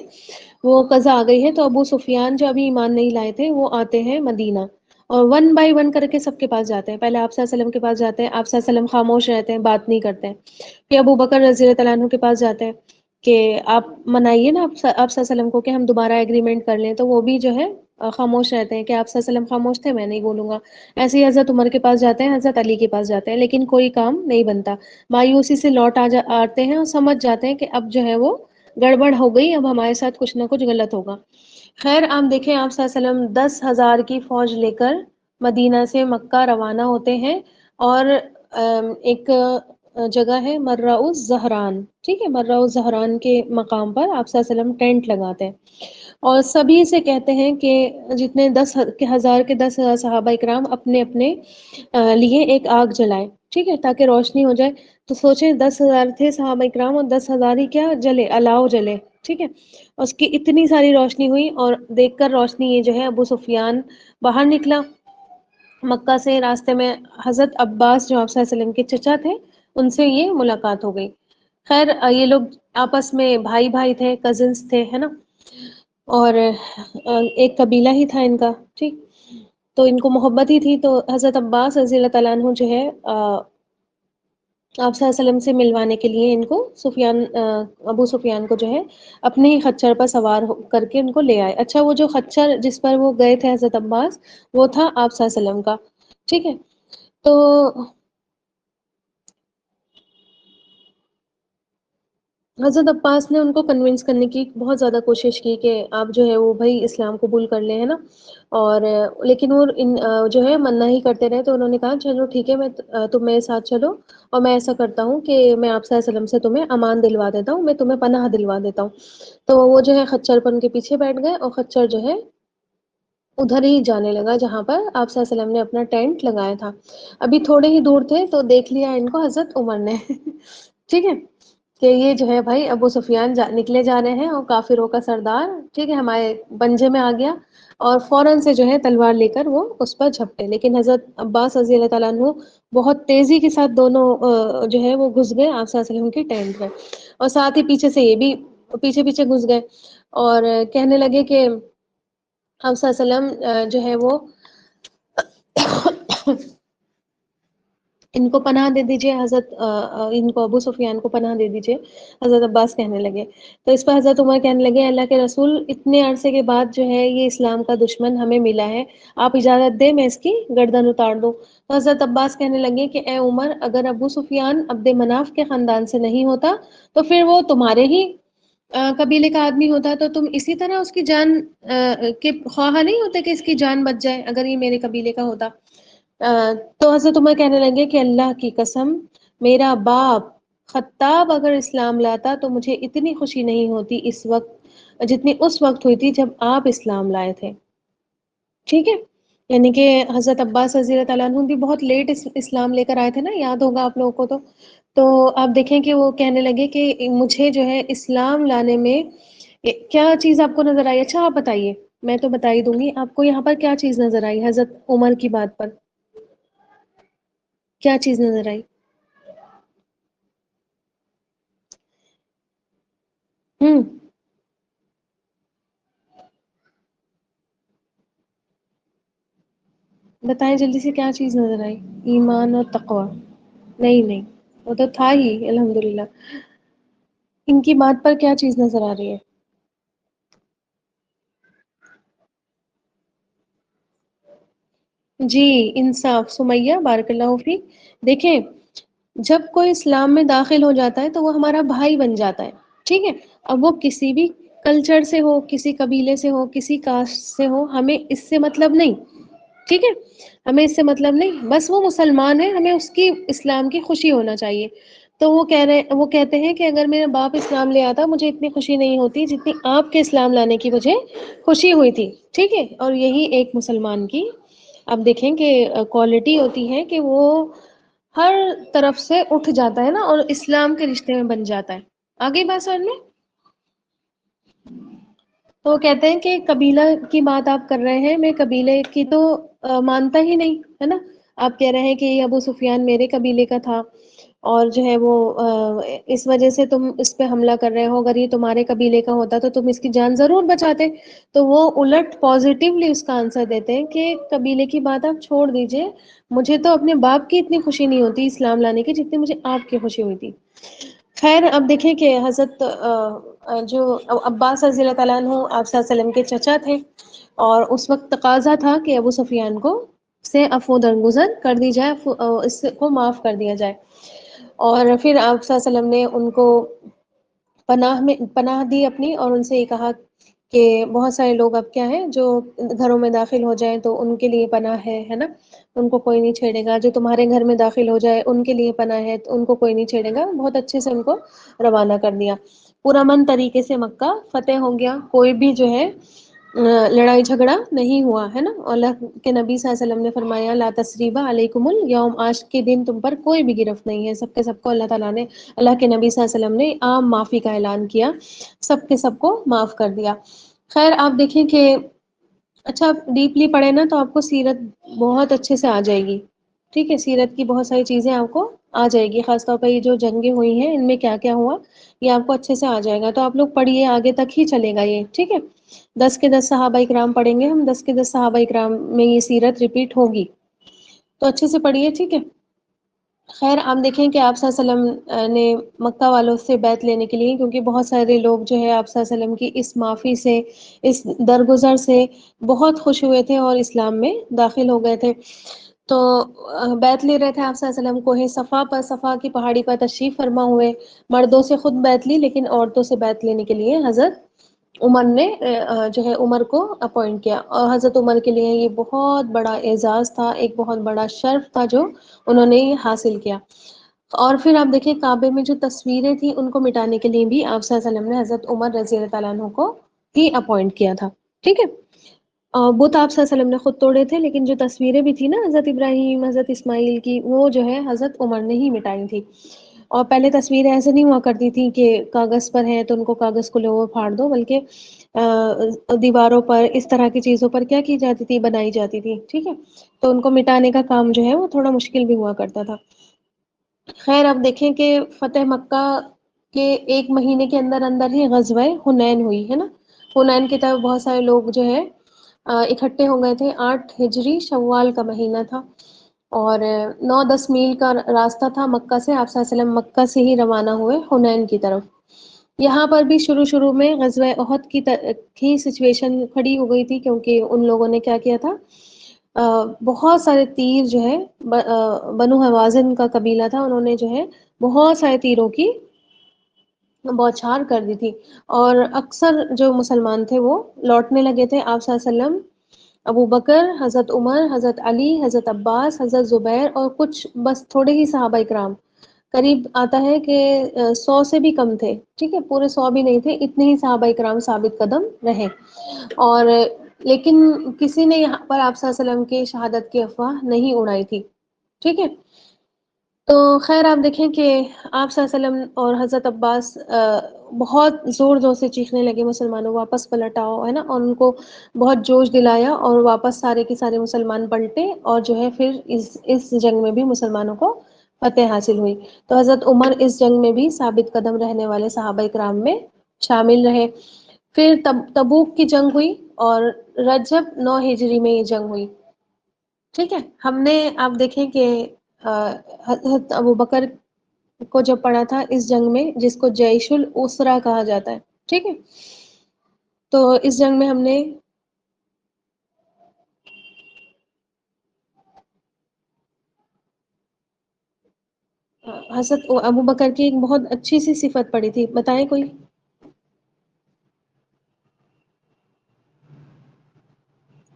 وہ قضا آ گئی ہے، تو ابو سفیان جو ابھی ایمان نہیں لائے تھے وہ آتے ہیں مدینہ، اور 1 بائی 1 کر کے سب کے پاس جاتے ہیں، پہلے آپ صلی اللہ علیہ وسلم کے پاس جاتے ہیں، آپ صلی اللہ علیہ وسلم خاموش رہتے ہیں، بات نہیں کرتے ہیں، پھر ابو بکر رضی اللہ تعالیٰ عنہ کے پاس جاتے ہیں کہ آپ منائیے نا آپ صلی اللہ علیہ وسلم کو کہ ہم دوبارہ ایگریمنٹ کر لیں، تو وہ بھی جو ہے خاموش رہتے ہیں کہ آپ صلی اللہ علیہ وسلم خاموش تھے، میں نہیں بولوں گا۔ ایسے ہی حضرت عمر کے پاس جاتے ہیں، حضرت علی کے پاس جاتے ہیں، لیکن کوئی کام نہیں بنتا، مایوسی سے لوٹ آتے ہیں اور سمجھ جاتے ہیں کہ اب جو ہے وہ گڑبڑ ہو گئی، اب ہمارے ساتھ کچھ نہ کچھ غلط ہوگا۔ خیر آپ دیکھیں آپ صلی اللہ علیہ وسلم 10,000 کی فوج لے کر مدینہ سے مکہ روانہ ہوتے ہیں، اور ایک جگہ ہے مرہ الزہران، ٹھیک ہے، مرہ الزہران کے مقام پر آپ صلی اللہ علیہ وسلم ٹینٹ لگاتے ہیں، اور سبھی سے کہتے ہیں کہ جتنے 10,000 کے 10,000 صحابہ اکرام اپنے اپنے لیے ایک آگ جلائے، ٹھیک ہے، تاکہ روشنی ہو جائے۔ تو سوچیں 10,000 تھے صحابہ اکرام، اور 10,000 ہی کیا جلے، الاؤ جلے، ٹھیک ہے، اس کی اتنی ساری روشنی ہوئی، اور دیکھ کر روشنی یہ جو ہے ابو سفیان باہر نکلا مکہ سے، راستے میں حضرت عباس جو آپ صلی اللہ علیہ وسلم کے چچا تھے ان سے یہ ملاقات ہو گئی۔ خیر یہ لوگ آپس میں بھائی بھائی تھے، کزنس تھے، ہے نا، اور ایک قبیلہ ہی تھا ان کا، ٹھیک، تو ان کو محبت ہی تھی، تو حضرت عباس رضی اللہ تعالیٰ عنہ جو ہے آپ صلی اللہ علیہ وسلم سے ملوانے کے لیے ان کو ابو سفیان کو جو ہے اپنے ہی خچر پر سوار کر کے ان کو لے آئے۔ اچھا وہ جو خچر جس پر وہ گئے تھے حضرت عباس، وہ تھا آپ صلی اللہ علیہ وسلم کا، ٹھیک ہے، تو حضرت عباس نے ان کو کنونس کرنے کی بہت زیادہ کوشش کی کہ آپ جو ہے وہ بھائی اسلام قبول کر لیں، ہے نا، اور لیکن وہ جو ہے منع ہی کرتے رہے، تو انہوں نے کہا چلو ٹھیک ہے، میں تم میرے ساتھ چلو، اور میں ایسا کرتا ہوں کہ میں آپ صلی اللہ علیہ وسلم سے تمہیں امان دلوا دیتا ہوں، میں تمہیں پناہ دلوا دیتا ہوں۔ تو وہ جو ہے خچر پر ان کے پیچھے بیٹھ گئے، اور خچر جو ہے ادھر ہی جانے لگا جہاں پر آپ صلی اللہ علیہ وسلم نے اپنا ٹینٹ لگایا تھا۔ ابھی تھوڑے ہی دور تھے تو دیکھ لیا ان کو حضرت عمر نے ٹھیک ہے، کہ یہ جو ہے بھائی ابو سفیان نکلے جا رہے ہیں، اور کافروں کا سردار، ٹھیک ہے، ہمارے پنجے میں آ گیا، اور فوراً سے جو ہے تلوار لے کر وہ اس پر جھپٹے، لیکن حضرت عباس رضی اللہ تعالیٰ عنہ بہت تیزی کے ساتھ دونوں جو ہے وہ گھس گئے آپ صلی اللہ علیہ وسلم کے ٹینٹ میں، اور ساتھ ہی پیچھے سے یہ بھی پیچھے پیچھے گھس گئے، اور کہنے لگے کہ آپ صلی اللہ علیہ وسلم جو ہے وہ ان کو پناہ دے دیجئے، حضرت ان کو ابو سفیان کو پناہ دے دیجئے، حضرت عباس کہنے لگے۔ تو اس پر حضرت عمر کہنے لگے اللہ کے رسول اتنے عرصے کے بعد جو ہے یہ اسلام کا دشمن ہمیں ملا ہے، آپ اجازت دیں میں اس کی گردن اتار دوں۔ تو حضرت عباس کہنے لگے کہ اے عمر، اگر ابو سفیان عبد مناف کے خاندان سے نہیں ہوتا تو پھر وہ تمہارے ہی قبیلے کا آدمی ہوتا، تو تم اسی طرح اس کی جان کے خواہاں نہیں ہوتے کہ اس کی جان بچ جائے اگر یہ میرے قبیلے کا ہوتا۔ تو حضرت عمر کہنے لگے کہ اللہ کی قسم، میرا باپ خطاب اگر اسلام لاتا تو مجھے اتنی خوشی نہیں ہوتی اس وقت جتنی اس وقت ہوئی تھی جب آپ اسلام لائے تھے، ٹھیک ہے، یعنی کہ حضرت عباس رضی اللہ تعالیٰ عنہ بھی بہت لیٹ اسلام لے کر آئے تھے نا، یاد ہوگا آپ لوگوں کو، تو آپ دیکھیں کہ وہ کہنے لگے کہ مجھے جو ہے اسلام لانے میں کیا چیز آپ کو نظر آئی؟ اچھا آپ بتائیے، میں تو بتا ہی دوں گی آپ کو، یہاں پر کیا چیز نظر آئی حضرت عمر کی بات پر؟ کیا چیز نظر آئی؟ ہوں، بتائیں جلدی سے، کیا چیز نظر آئی؟ ایمان اور تقوی؟ نہیں نہیں، وہ تو تھا ہی الحمدللہ، ان کی بات پر کیا چیز نظر آ رہی ہے؟ جی، انصاف، سمیہ بارک اللہ فیک، دیکھیں جب کوئی اسلام میں داخل ہو جاتا ہے تو وہ ہمارا بھائی بن جاتا ہے، ٹھیک ہے، اب وہ کسی بھی کلچر سے ہو، کسی قبیلے سے ہو، کسی کاسٹ سے ہو، ہمیں اس سے مطلب نہیں، ٹھیک ہے، ہمیں اس سے مطلب نہیں، بس وہ مسلمان ہے، ہمیں اس کی اسلام کی خوشی ہونا چاہیے۔ تو وہ کہتے ہیں کہ اگر میرا باپ اسلام لے آتا مجھے اتنی خوشی نہیں ہوتی جتنی آپ کے اسلام لانے کی مجھے خوشی ہوئی تھی، ٹھیک ہے، اور یہی ایک مسلمان کی آپ دیکھیں کہ کوالٹی ہوتی ہے کہ وہ ہر طرف سے اٹھ جاتا ہے نا، اور اسلام کے رشتے میں بن جاتا ہے۔ آگے بات سمجھ میں؟ تو وہ کہتے ہیں کہ قبیلہ کی بات آپ کر رہے ہیں، میں قبیلے کی تو مانتا ہی نہیں، ہے نا، آپ کہہ رہے ہیں کہ یہ ابو سفیان میرے قبیلے کا تھا، اور جو ہے وہ اس وجہ سے تم اس پہ حملہ کر رہے ہو، اگر یہ تمہارے قبیلے کا ہوتا تو تم اس کی جان ضرور بچاتے۔ تو وہ الٹ پازیٹیولی اس کا آنسر دیتے ہیں کہ قبیلے کی بات آپ چھوڑ دیجئے، مجھے تو اپنے باپ کی اتنی خوشی نہیں ہوتی اسلام لانے کی جتنی مجھے آپ کی خوشی ہوئی تھی۔ خیر اب دیکھیں کہ حضرت جو عباس رضی اللہ تعالیٰ عنہ آپ صلی اللہ علیہ وسلم کے چچا تھے، اور اس وقت تقاضا تھا کہ ابو سفیان کو سے عفو درگزر کر دی جائے، اس کو معاف کر دیا جائے، اور پھر آپ صلی اللہ علیہ وسلم نے ان کو پناہ دی اپنی، اور ان سے یہ کہا کہ بہت سارے لوگ اب کیا ہے جو گھروں میں داخل ہو جائیں تو ان کے لیے پناہ ہے نا، ان کو کوئی نہیں چھیڑے گا، جو تمہارے گھر میں داخل ہو جائے ان کے لیے پناہ ہے تو ان کو کوئی نہیں چھیڑے گا، بہت اچھے سے ان کو روانہ کر دیا۔ پرامن طریقے سے مکہ فتح ہو گیا، کوئی بھی جو ہے لڑائی جھگڑا نہیں ہوا ہے نا، اللہ کے نبی صلی اللہ علیہ وسلم نے فرمایا لا تثریب علیکم الیوم، آج کے دن تم پر کوئی بھی گرفت نہیں ہے، سب کے سب کو اللہ تعالیٰ نے، اللہ کے نبی صلی اللہ علیہ وسلم نے عام معافی کا اعلان کیا، سب کے سب کو معاف کر دیا۔ خیر آپ دیکھیں کہ اچھا آپ ڈیپلی پڑھیں نا تو آپ کو سیرت بہت اچھے سے آ جائے گی، ٹھیک ہے، سیرت کی بہت ساری چیزیں آپ کو آ جائے گی، خاص طور پہ یہ جو جنگیں ہوئی ہیں ان میں کیا کیا ہوا یہ آپ کو اچھے سے آ جائے گا، تو آپ لوگ پڑھیے، آگے تک ہی چلے گا یہ، ٹھیک ہے۔ 10 کے 10 صحابہ اکرام پڑھیں گے ہم، 10 کے 10 صحابہ اکرام میں یہ سیرت ریپیٹ ہوگی، تو اچھے سے پڑھیے، ٹھیک ہے۔ خیر آپ دیکھیں کہ آپ صلی اللہ علیہ وسلم نے مکہ والوں سے بیعت لینے کے لیے، کیونکہ بہت سارے لوگ جو ہے آپ صلی اللہ علیہ وسلم کی اس معافی سے، اس درگزر سے بہت خوش ہوئے تھے اور اسلام میں داخل ہو گئے تھے، تو بیعت لے رہے تھے آپ صلی اللہ علیہ وسلم کوہ صفا پر، صفا کی پہاڑی پر تشریف فرما ہوئے، مردوں سے خود بیعت لی لیکن عورتوں سے بیعت لینے کے لیے حضرت عمر نے جو ہے عمر کو اپوائنٹ کیا، اور حضرت عمر کے لیے یہ بہت بڑا اعزاز تھا، ایک بہت بڑا شرف تھا جو انہوں نے یہ حاصل کیا۔ اور پھر آپ دیکھیں کعبے میں جو تصویریں تھیں ان کو مٹانے کے لیے بھی آپ صلی اللہ علیہ وسلم نے حضرت عمر رضی اللہ تعالیٰ عنہ کو ہی اپوائنٹ کیا تھا، ٹھیک ہے۔ بت آپ صلی اللہ علیہ وسلم نے خود توڑے تھے، لیکن جو تصویریں بھی تھی نا حضرت ابراہیم حضرت اسماعیل کی، وہ جو ہے حضرت عمر نے ہی مٹائی تھی۔ اور پہلے تصویریں ایسے نہیں ہوا کرتی تھی کہ کاغذ پر ہے تو ان کو کاغذ کو لو پھاڑ دو، بلکہ دیواروں پر اس طرح کی چیزوں پر کیا کی جاتی تھی، بنائی جاتی تھی، ٹھیک ہے، تو ان کو مٹانے کا کام جو ہے وہ تھوڑا مشکل بھی ہوا کرتا تھا۔ خیر اب دیکھیں کہ فتح مکہ کے 1 مہینے کے اندر اندر ہی غزوہ حنین ہوئی ہے نا، حنین کی طرف بہت سارے لوگ جو ہے اکٹھے ہو گئے تھے، 8 ہجری شوال کا مہینہ تھا، اور 9-10 میل کا راستہ تھا مکہ سے، آپ صلی اللہ علیہ وسلم مکہ سے ہی روانہ ہوئے حنین کی طرف۔ یہاں پر بھی شروع میں غزوہ احد کی سچویشن کھڑی ہو گئی تھی، کیونکہ ان لوگوں نے کیا کیا تھا، بہت سارے تیر جو ہے، بنو حوازن کا قبیلہ تھا، انہوں نے جو ہے بہت سارے تیروں کی بوچھار کر دی تھی، اور اکثر جو مسلمان تھے وہ لوٹنے لگے تھے۔ آپ صلی اللہ علیہ وسلم، ابو بکر، حضرت عمر، حضرت علی، حضرت عباس، حضرت زبیر اور کچھ بس تھوڑے ہی صحابہ اکرام، قریب آتا ہے کہ 100 سے بھی کم تھے، ٹھیک ہے، پورے 100 بھی نہیں تھے، اتنے ہی صحابہ اکرام ثابت قدم رہے، اور لیکن کسی نے یہاں پر آپ صلی اللہ علیہ وسلم کے شہادت کی افواہ نہیں اڑائی تھی، ٹھیک ہے۔ تو خیر آپ دیکھیں کہ آپ صلی اللہ علیہ وسلم اور حضرت عباس بہت زور زور سے چیخنے لگے مسلمانوں واپس پلٹاؤ، ہے نا، اور ان کو بہت جوش دلایا، اور واپس سارے کے سارے مسلمان پلٹے، اور جو ہے پھر اس جنگ میں بھی مسلمانوں کو فتح حاصل ہوئی۔ تو حضرت عمر اس جنگ میں بھی ثابت قدم رہنے والے صحابہ اکرام میں شامل رہے۔ پھر تبوک کی جنگ ہوئی، اور رجب 9 ہجری میں یہ جنگ ہوئی، ٹھیک ہے۔ ہم نے آپ دیکھیں کہ حضرت ابو بکر کو جب پڑھا تھا اس جنگ میں، جس کو جیش الاسرا کہا جاتا ہے، ٹھیک ہے، تو اس جنگ میں ہم نے حضرت ابو بکر کی ایک بہت اچھی سی صفت پڑھی تھی، بتائیں کوئی،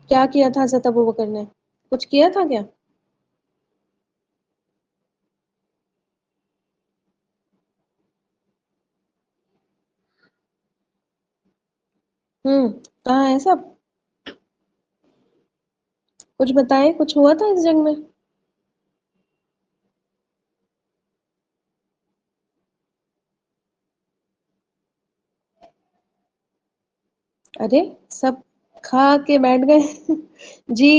کیا کیا تھا حضرت ابو بکر نے، کچھ کیا تھا کیا؟ کہاں ہے سب، کچھ بتائیں، کچھ ہوا تھا اس جنگ میں؟ ارے سب کھا کے بیٹھ گئے جی،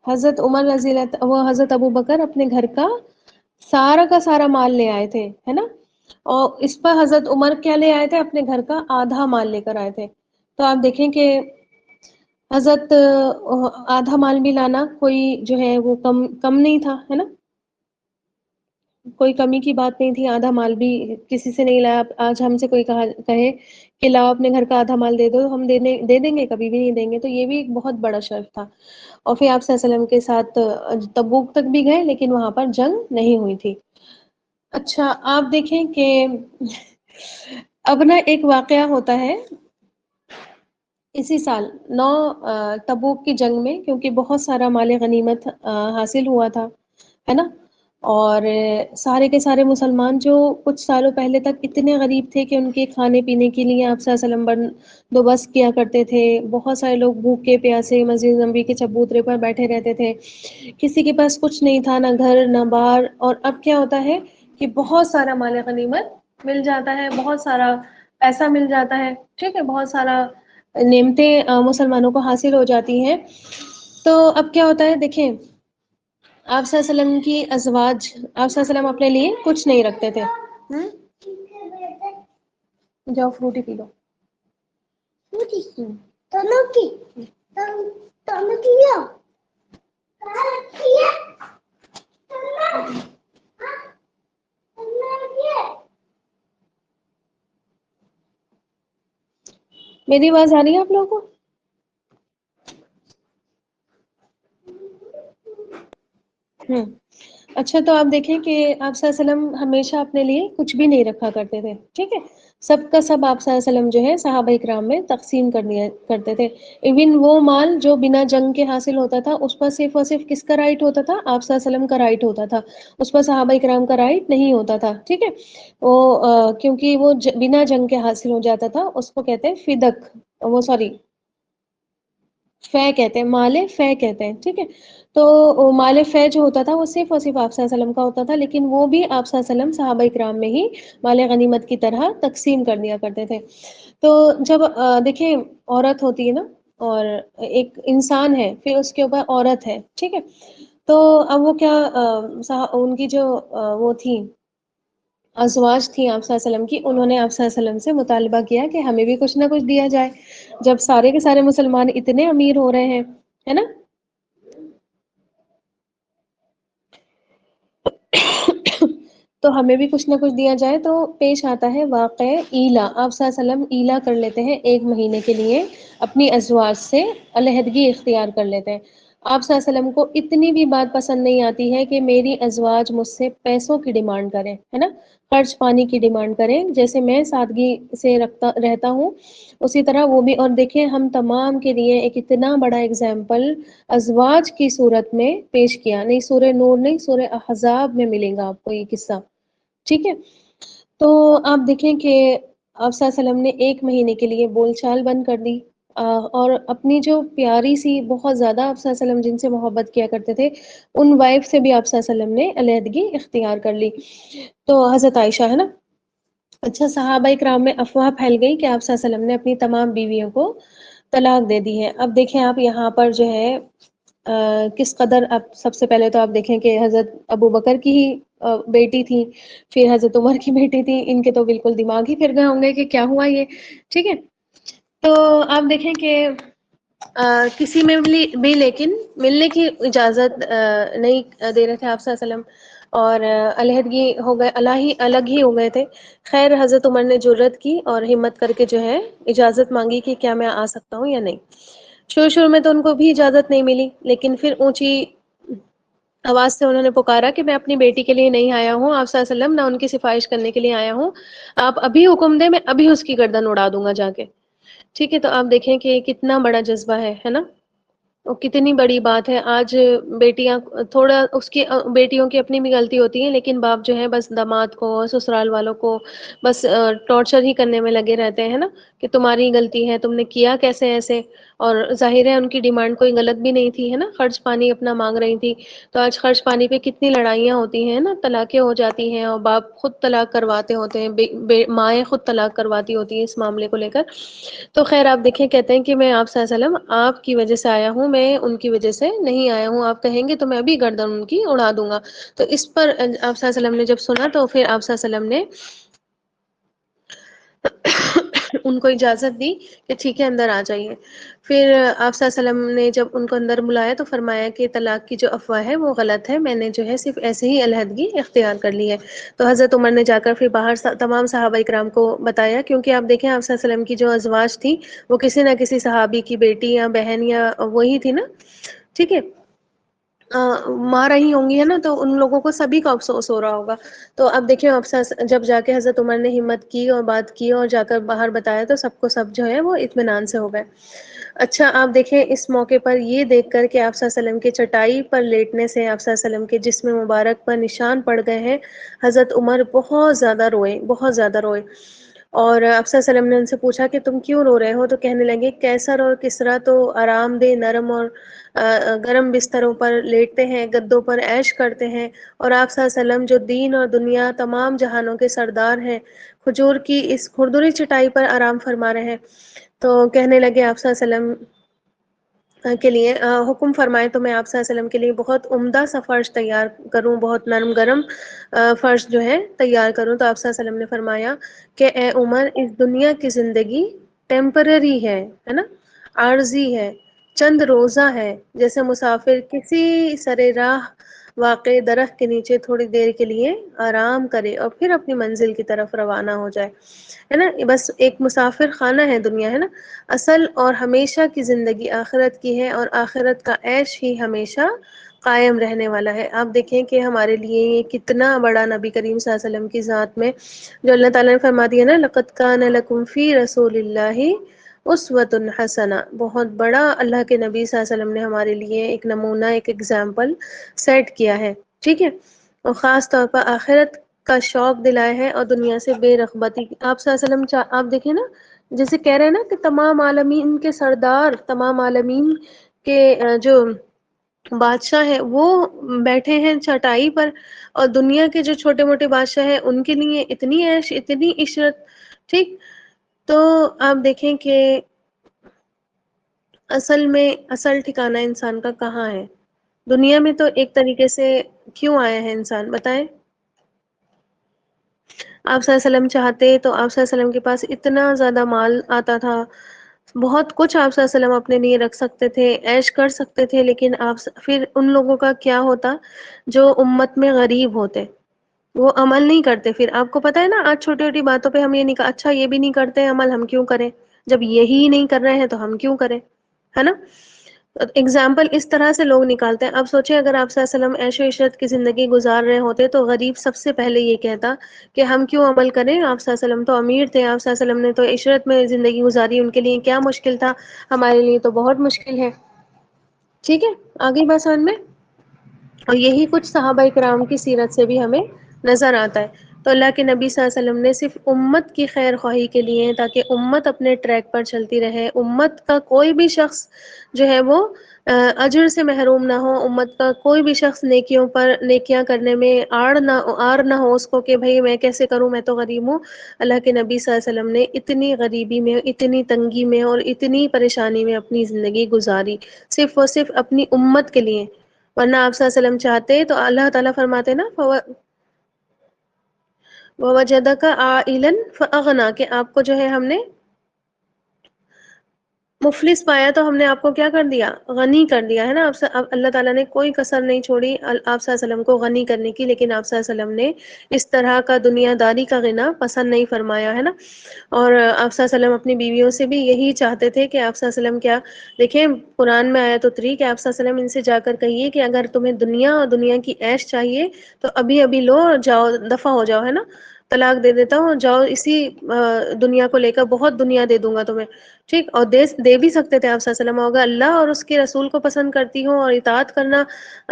حضرت عمر رضی اللہ، وہ حضرت ابو بکر اپنے گھر کا سارا مال لے آئے تھے، ہے نا، اور اس پر حضرت عمر کیا لے آئے تھے، اپنے گھر کا آدھا مال لے کر آئے تھے۔ تو آپ دیکھیں کہ حضرت آدھا مال بھی لانا کوئی جو ہے وہ کم کم نہیں تھا، ہے نا، کوئی کمی کی بات نہیں تھی، آدھا مال بھی کسی سے نہیں لایا۔ آج ہم سے کوئی کہے کہ لاؤ اپنے گھر کا آدھا مال دے دو، ہم دے دیں گے؟ کبھی بھی نہیں دیں گے، تو یہ بھی ایک بہت بڑا شرف تھا۔ اور پھر آپ صلی اللہ علیہ وسلم کے ساتھ تبوک تک بھی گئے، لیکن وہاں پر جنگ نہیں ہوئی تھی۔ اچھا آپ دیکھیں کہ اب نا ایک واقعہ ہوتا ہے، اسی سال 9 تبوک کی جنگ میں، کیونکہ بہت سارا مال غنیمت حاصل ہوا تھا، ہے نا، اور سارے کے سارے مسلمان جو کچھ سالوں پہلے تک اتنے غریب تھے کہ ان کے کھانے پینے کے لیے آپ صلی اللہ علیہ وسلم بندوبست کیا کرتے تھے، بہت سارے لوگ بھوکے پیاسے مسجد نبوی کے چبوترے پر بیٹھے رہتے تھے، کسی کے پاس کچھ نہیں تھا، نہ گھر نہ بار، اور اب کیا ہوتا ہے کہ بہت سارا مال غنیمت مل جاتا ہے، بہت سارا پیسہ مل جاتا ہے، ٹھیک ہے، بہت سارا نعمتیں مسلمانوں کو حاصل ہو جاتی ہیں۔ تو اب کیا ہوتا ہے دیکھیں، آپ صلی اللہ علیہ وسلم کی ازواج، آپ صلی اللہ علیہ وسلم اپنے لیے کچھ نہیں رکھتے تھے۔ جاؤ فروٹی پی لو، میری آواز آ رہی ہے آپ لوگوں کو؟ اچھا، تو آپ دیکھیں کہ آپ صلی اللہ علیہ وسلم ہمیشہ اپنے لیے کچھ بھی نہیں رکھا کرتے تھے، ٹھیک ہے، سب کا سب آپ صلی اللہ علیہ وسلم جو ہے صحابہ اکرام میں تقسیم کر دیا کرتے تھے۔ ایون وہ مال جو بنا جنگ کے حاصل ہوتا تھا، اس پر صرف اور صرف کس کا رائٹ ہوتا تھا؟ آپ صلی اللہ علیہ وسلم کا رائٹ ہوتا تھا، اس پر صحابہ اکرام کا رائٹ نہیں ہوتا تھا، ٹھیک ہے، وہ کیونکہ وہ بنا جنگ کے حاصل ہو جاتا تھا، اس کو کہتے ہیں فدق، وہ سوری فے کہتے ہیں، مال فے کہتے ہیں، ٹھیک ہے۔ تو مال فے جو ہوتا تھا وہ صرف اور صرف آپ صلی اللہ علیہ وسلم کا ہوتا تھا، لیکن وہ بھی آپ صلی اللہ علیہ وسلم صحابہ اکرام میں ہی مال غنیمت کی طرح تقسیم کر دیا کرتے تھے۔ تو جب دیکھیں عورت ہوتی ہے نا، اور ایک انسان ہے، پھر اس کے اوپر عورت ہے، ٹھیک ہے، تو اب وہ کیا ان کی جو وہ تھی ازواج تھیں آپ صلی اللہ علیہ وسلم کی، انہوں نے آپ صلی اللہ علیہ وسلم سے مطالبہ کیا کہ ہمیں بھی کچھ نہ کچھ دیا جائے، جب سارے کے سارے مسلمان اتنے امیر ہو رہے ہیں، ہے نا۔ تو ہمیں بھی کچھ نہ کچھ دیا جائے، تو پیش آتا ہے واقع ایلا، آپ صلی اللہ علیہ وسلم ایلا کر لیتے ہیں ایک مہینے کے لیے، اپنی ازواج سے علیحدگی اختیار کر لیتے ہیں۔ آپ صلی اللہ علیہ وسلم کو اتنی بھی بات پسند نہیں آتی ہے کہ میری ازواج مجھ سے پیسوں کی ڈیمانڈ کریں، ہے نا، خرچ پانی کی ڈیمانڈ کریں، جیسے میں سادگی سے رہتا ہوں اسی طرح وہ بھی۔ اور دیکھیں ہم تمام کے لیے ایک اتنا بڑا اگزامپل ازواج کی صورت میں پیش کیا، نہیں سورہ نور نہیں، سورہ احزاب میں ملے گا آپ کو یہ قصہ، ٹھیک ہے۔ تو آپ دیکھیں کہ آپ صلی اللہ علیہ وسلم نے ایک مہینے کے لیے بول چال بند کر دی، اور اپنی جو پیاری سی بہت زیادہ آپ صلی اللہ علیہ وسلم جن سے محبت کیا کرتے تھے، ان وائف سے بھی آپ صلی اللہ علیہ وسلم نے علیحدگی اختیار کر لی، تو حضرت عائشہ ہے نا۔ اچھا، صحابہ اکرام میں افواہ پھیل گئی کہ آپ صلی اللہ علیہ وسلم نے اپنی تمام بیویوں کو طلاق دے دی ہے۔ اب دیکھیں آپ یہاں پر جو ہے کس قدر، اب سب سے پہلے تو آپ دیکھیں کہ حضرت ابو بکر کی ہی بیٹی تھی، پھر حضرت عمر کی بیٹی تھی، ان کے تو بالکل دماغ ہی پھر گئے ہوں گے کہ کیا ہوا یہ، ٹھیک ہے۔ تو آپ دیکھیں کہ کسی میں بھی لیکن ملنے کی اجازت نہیں دے رہے تھے آپ صلی اللہ علیہ وسلم، اور علیحدگی ہو گئے، الگ ہی ہو گئے تھے۔ خیر حضرت عمر نے جرأت کی اور ہمت کر کے جو ہے اجازت مانگی کہ کیا میں آ سکتا ہوں یا نہیں۔ شروع میں تو ان کو بھی اجازت نہیں ملی، لیکن پھر اونچی آواز سے انہوں نے پکارا کہ میں اپنی بیٹی کے لیے نہیں آیا ہوں آپ صلی اللہ علیہ وسلم، نہ ان کی سفارش کرنے کے لیے آیا ہوں، آپ ابھی حکم دیں میں ابھی اس کی گردن اڑا دوں گا جا کے، ٹھیک ہے۔ تو آپ دیکھیں کہ کتنا بڑا جذبہ ہے نا، اور کتنی بڑی بات ہے۔ آج بیٹیاں تھوڑا اس کی بیٹیوں کی اپنی بھی غلطی ہوتی ہے، لیکن باپ جو ہے بس داماد کو سسرال والوں کو بس ٹارچر ہی کرنے میں لگے رہتے ہیں نا، کہ تمہاری غلطی ہے، تم نے کیا کیسے ایسے، اور ظاہر ہے ان کی ڈیمانڈ کوئی غلط بھی نہیں تھی، ہے نا، خرچ پانی اپنا مانگ رہی تھی۔ تو آج خرچ پانی پہ کتنی لڑائیاں ہوتی ہیں نا، طلاقیں ہو جاتی ہیں، اور باپ خود طلاق کرواتے ہوتے ہیں، مائیں خود طلاق کرواتی ہوتی ہیں اس معاملے کو لے کر۔ تو خیر آپ دیکھیں، کہتے ہیں کہ میں آپ صلی اللہ علیہ وسلم آپ کی وجہ سے آیا ہوں، میں ان کی وجہ سے نہیں آیا ہوں، آپ کہیں گے تو میں ابھی گردن ان کی اڑا دوں گا۔ تو اس پر آپ صلی اللہ علیہ وسلم نے جب سنا، تو پھر آپ صلی اللہ علیہ وسلم نے ان کو اجازت دی کہ ٹھیک ہے اندر آ جائیے۔ پھر آپ صلی اللہ علیہ وسلم نے جب ان کو اندر بلایا تو فرمایا کہ طلاق کی جو افواہ ہے وہ غلط ہے، میں نے جو ہے صرف ایسے ہی علیحدگی اختیار کر لی ہے۔ تو حضرت عمر نے جا کر پھر باہر تمام صحابہ اکرام کو بتایا، کیونکہ آپ دیکھیں آپ صلی اللہ علیہ وسلم کی جو ازواج تھی وہ کسی نہ کسی صحابی کی بیٹی یا بہن یا وہی تھی نا، ٹھیک ہے۔ مار رہی ہوں گی، ہے نا، تو ان لوگوں کو سبھی کو افسوس ہو رہا ہوگا۔ تو اب دیکھیں جب جا کے حضرت عمر نے ہمت کی اور بات کی اور جا کر باہر بتایا تو سب کو سب جو ہے وہ اطمینان سے ہو گئے۔ اچھا آپ دیکھیں اس موقع پر یہ دیکھ کر کہ آپ صلی اللہ علیہ وسلم کے چٹائی پر لیٹنے سے آپ صلی اللہ علیہ وسلم کے جسم مبارک پر نشان پڑ گئے ہیں، حضرت عمر بہت زیادہ روئے، بہت زیادہ روئے۔ اور آپ صلی اللہ علیہ وسلم نے ان سے پوچھا کہ تم کیوں رو رہے ہو؟ تو کہنے لگے کیسر اور کسریٰ تو آرام دہ نرم اور گرم بستروں پر لیٹتے ہیں، گدوں پر عیش کرتے ہیں، اور آپ صلی اللہ علیہ وسلم جو دین اور دنیا تمام جہانوں کے سردار ہیں، کھجور کی اس کھردری چٹائی پر آرام فرما رہے ہیں۔ تو کہنے لگے آپ صلی اللہ علیہ وسلم کے لیے حکم فرمائے تو میں آپ صلی اللہ علیہ وسلم کے لیے بہت عمدہ سا فرش تیار کروں، بہت نرم گرم فرش جو ہے تیار کروں۔ تو آپ صلی اللہ علیہ وسلم نے فرمایا کہ اے عمر، اس دنیا کی زندگی ٹیمپرری ہے نا، عارضی ہے، چند روزہ ہے، جیسے مسافر کسی سرے راہ واقع درخت کے نیچے تھوڑی دیر کے لیے آرام کرے اور پھر اپنی منزل کی طرف روانہ ہو جائے، ہے نا۔ بس ایک مسافر خانہ ہے دنیا، ہے نا۔ اصل اور ہمیشہ کی زندگی آخرت کی ہے، اور آخرت کا عیش ہی ہمیشہ قائم رہنے والا ہے۔ آپ دیکھیں کہ ہمارے لیے یہ کتنا بڑا نبی کریم صلی اللہ علیہ وسلم کی ذات میں جو اللہ تعالیٰ نے فرما دیا نا، لَقَدْ كَانَ لَكُمْ فِي رَسُولِ اللَّهِ اسوۃ حسنہ، بہت بڑا اللہ کے نبی صلی اللہ علیہ وسلم نے ہمارے لیے ایک نمونہ، ایک ایگزامپل سیٹ کیا ہے، ٹھیک ہے۔ اور خاص طور پر آخرت کا شوق دلایا ہے اور دنیا سے بے رغبتی۔ آپ صلی اللہ علیہ وسلم آپ دیکھیں نا، جیسے کہہ رہے ہیں نا کہ تمام عالمین کے سردار، تمام عالمین کے جو بادشاہ ہیں وہ بیٹھے ہیں چٹائی پر، اور دنیا کے جو چھوٹے موٹے بادشاہ ہیں ان کے لیے اتنی عیش، اتنی عشرت، ٹھیک۔ تو آپ دیکھیں کہ اصل ٹھکانہ انسان کا کہاں ہے؟ دنیا میں تو ایک طریقے سے کیوں آیا ہے انسان، بتائیں؟ آپ صلی اللہ علیہ وسلم چاہتے تو آپ صلی اللہ علیہ وسلم کے پاس اتنا زیادہ مال آتا تھا، بہت کچھ آپ صلی اللہ علیہ وسلم اپنے لیے رکھ سکتے تھے، عیش کر سکتے تھے، لیکن پھر ان لوگوں کا کیا ہوتا جو امت میں غریب ہوتے، وہ عمل نہیں کرتے۔ پھر آپ کو پتا ہے نا، آج چھوٹی چھوٹی باتوں پہ ہم یہ نہیں اچھا یہ بھی نہیں کرتے عمل، ہم کیوں کریں؟ جب یہی نہیں کر رہے ہیں تو ہم کیوں کریں، ہے نا۔ اگزامپل اس طرح سے لوگ نکالتے ہیں۔ اب سوچیں اگر آپ صلی اللہ علیہ وسلم عیش و عشرت کی زندگی گزار رہے ہوتے تو غریب سب سے پہلے یہ کہتا کہ ہم کیوں عمل کریں، آپ صلی اللہ علیہ وسلم تو امیر تھے، آپ صلی اللہ علیہ وسلم نے تو عشرت میں زندگی گزاری، ان کے لیے کیا مشکل تھا، ہمارے لیے تو بہت مشکل ہے، ٹھیک ہے۔ آگے بات سمجھ میں؟ اور یہی کچھ صحابہ کرام کی سیرت سے بھی ہمیں نظر آتا ہے۔ تو اللہ کے نبی صلی اللہ علیہ وسلم نے صرف امت کی خیر خواہی کے لیے، تاکہ امت اپنے ٹریک پر چلتی رہے، امت کا کوئی بھی شخص جو ہے وہ اجر سے محروم نہ ہو، امت کا کوئی بھی شخص نیکیاں کرنے میں آڑ نہ ہو اس کو کہ بھئی میں کیسے کروں، میں تو غریب ہوں۔ اللہ کے نبی صلی اللہ علیہ وسلم نے اتنی غریبی میں، اتنی تنگی میں اور اتنی پریشانی میں اپنی زندگی گزاری، صرف اور صرف اپنی امت کے لیے۔ ورنہ آپ صلی اللہ علیہ وسلم چاہتے تو اللہ تعالیٰ فرماتے نا وَوَجَدَكَ عَائِلًا فَأَغْنَىٰ، کہ آپ کو جو ہے ہم نے مفلس پایا تو ہم نے آپ کو کیا کر دیا؟ غنی کر دیا، ہے نا۔ اب اللہ تعالیٰ نے کوئی کسر نہیں چھوڑی آپ صلی اللہ علیہ وسلم کو غنی کرنے کی، لیکن آپ صلی اللہ علیہ وسلم نے اس طرح کا دنیا داری کا غنا پسند نہیں فرمایا، ہے نا۔ اور آپ صلی اللہ علیہ وسلم اپنی بیویوں سے بھی یہی چاہتے تھے کہ آپ صلی اللہ علیہ وسلم کیا دیکھیں، قرآن میں آیت اتری کہ آپ صلی اللہ علیہ وسلم ان سے جا کر کہیے کہ اگر تمہیں دنیا اور دنیا کی عیش چاہیے تو ابھی ابھی لو اور جاؤ، دفع ہو جاؤ، ہے نا، طلاق دے دیتا ہوں، جاؤ اسی دنیا کو لے کر بہت دنیا دے دوں گا تمہیں، ٹھیک۔ اور دے بھی سکتے تھے آپ صلی اللہ علیہ وسلم، اگر اللہ اور اس کے رسول کو پسند کرتی ہو اور اطاعت کرنا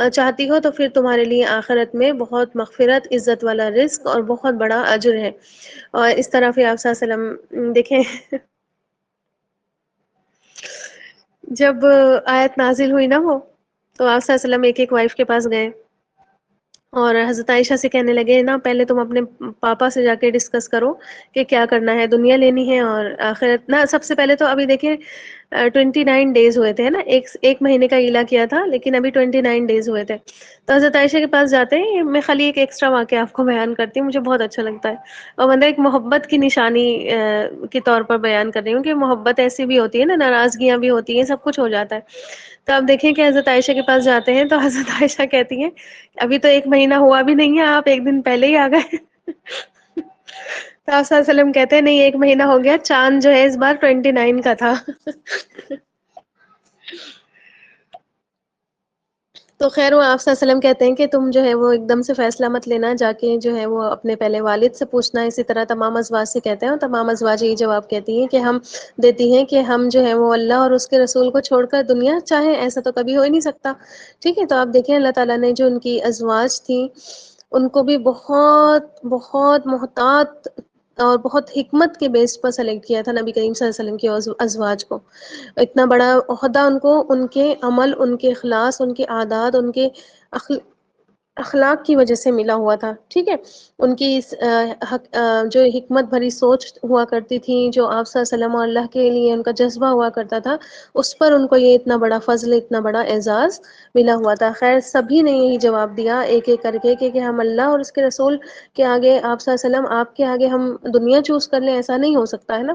چاہتی ہو تو پھر تمہارے لیے آخرت میں بہت مغفرت، عزت والا رزق اور بہت بڑا اجر ہے۔ اور اس طرح پھر آپ صلی اللہ علیہ وسلم دیکھیں جب آیت نازل ہوئی نا وہ، تو آپ صلی اللہ علیہ وسلم ایک ایک وائف کے پاس گئے اور حضرت عائشہ سے کہنے لگے نا پہلے تم اپنے پاپا سے جا کے ڈسکس کرو کہ کیا کرنا ہے، دنیا لینی ہے اور آخرت نا۔ سب سے پہلے تو ابھی دیکھیں 29 ڈیز ہوئے تھے نا، ایک مہینے کا ایلا کیا تھا، لیکن ابھی 29 ڈیز ہوئے تھے۔ تو حضرت عائشہ کے پاس جاتے ہیں، میں خالی ایک ایکسٹرا واقعہ آپ کو بیان کرتی ہوں، مجھے بہت اچھا لگتا ہے، اور مطلب ایک محبت کی نشانی کے طور پر بیان کر رہی ہوں کہ محبت ایسی بھی ہوتی ہے نا، ناراضگیاں بھی ہوتی ہیں، سب کچھ ہو جاتا ہے۔ تو آپ دیکھیں کہ حضرت عائشہ کے پاس جاتے ہیں تو حضرت عائشہ کہتی ہیں ابھی تو ایک مہینہ ہوا بھی نہیں ہے، آپ ایک دن پہلے ہی آ گئے۔ تو آپ صلی اللہ علیہ وسلم کہتے ہیں نہیں، ایک مہینہ ہو گیا، چاند جو ہے اس بار 29 کا تھا۔ تو خیر وہ آپ صلی اللہ علیہ وسلم کہتے ہیں کہ تم جو ہے وہ ایک دم سے فیصلہ مت لینا، جا کے جو ہے وہ اپنے پہلے والد سے پوچھنا، اسی طرح تمام ازواج سے کہتے ہیں، اور تمام ازواج یہی جواب کہتی ہیں کہ ہم دیتی ہیں کہ ہم جو ہے وہ اللہ اور اس کے رسول کو چھوڑ کر دنیا چاہیں، ایسا تو کبھی ہو ہی نہیں سکتا. ٹھیک ہے، تو آپ دیکھیں اللہ تعالیٰ نے جو ان کی ازواج تھیں ان کو بھی بہت بہت محتاط اور بہت حکمت کے بیس پر سلیکٹ کیا تھا نبی کریم صلی اللہ علیہ وسلم کی ازواج کو. اتنا بڑا عہدہ ان کو ان کے عمل، ان کے اخلاص، ان کے عادات، ان کے اخلاق کی وجہ سے ملا ہوا تھا. ٹھیک ہے، ان کی جو حکمت بھری سوچ ہوا کرتی تھی، جو آپ صلی اللہ علیہ وسلم اور اللہ کے لیے ان کا جذبہ ہوا کرتا تھا، اس پر ان کو یہ اتنا بڑا فضل، اتنا بڑا اعزاز ملا ہوا تھا. خیر سبھی نے یہی جواب دیا ایک ایک کر کے کہ ہم اللہ اور اس کے رسول کے آگے، آپ صلی اللہ علیہ وسلم آپ کے آگے ہم دنیا چوز کر لیں، ایسا نہیں ہو سکتا ہے نا.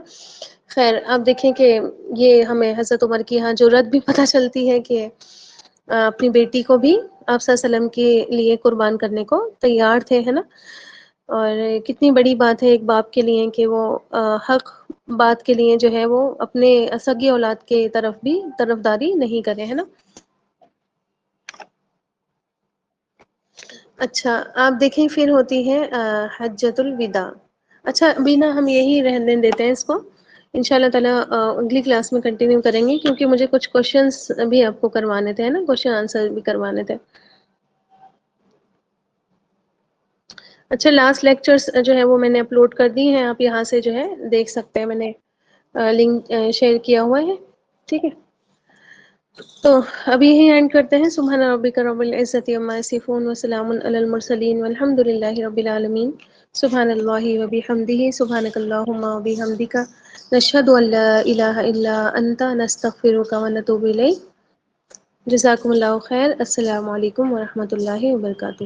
خیر آپ دیکھیں کہ یہ ہمیں حضرت عمر کی یہاں جرات بھی پتہ چلتی ہے کہ اپنی بیٹی کو بھی آپ صلی اللہ علیہ وسلم کے لیے قربان کرنے کو تیار تھے، ہے نا. اور کتنی بڑی بات ہے ایک باپ کے لیے کہ وہ حق بات کے لیے جو ہے وہ اپنے سگی اولاد کے طرف بھی طرفداری نہیں کرے، ہے نا. اچھا آپ دیکھیں پھر ہوتی ہے حجۃ الوداع. اچھا بینا ہم یہی رہنے دیتے ہیں اس کو، ان شاء اللہ تعالیٰ اگلی کلاس میں کنٹینیو کریں گے، کیونکہ مجھے کچھ کوشچنس بھی آپ کو کروانے تھے نا، کوشچن آنسر بھی کروانے تھے. اچھا لاسٹ لیکچرز جو ہے وہ میں نے اپلوڈ کر دی ہیں، آپ یہاں سے جو ہے دیکھ سکتے ہیں، میں نے لنک شیئر کیا ہوا ہے. ٹھیک ہے، تو ابھی یہی اینڈ کرتے ہیں. سبحان ربک رب العزۃ عما یصفون وسلام علی المرسلین والحمد للہ رب العالمین. سبحان اللہ وبحمدہ، سبحانک اللہم وبحمدک، نشہد ان لا الہ الا انت، نستغفرک ونتوب الیک. جزاکم اللہ خیر. السلام علیکم ورحمۃ اللہ وبرکاتہ.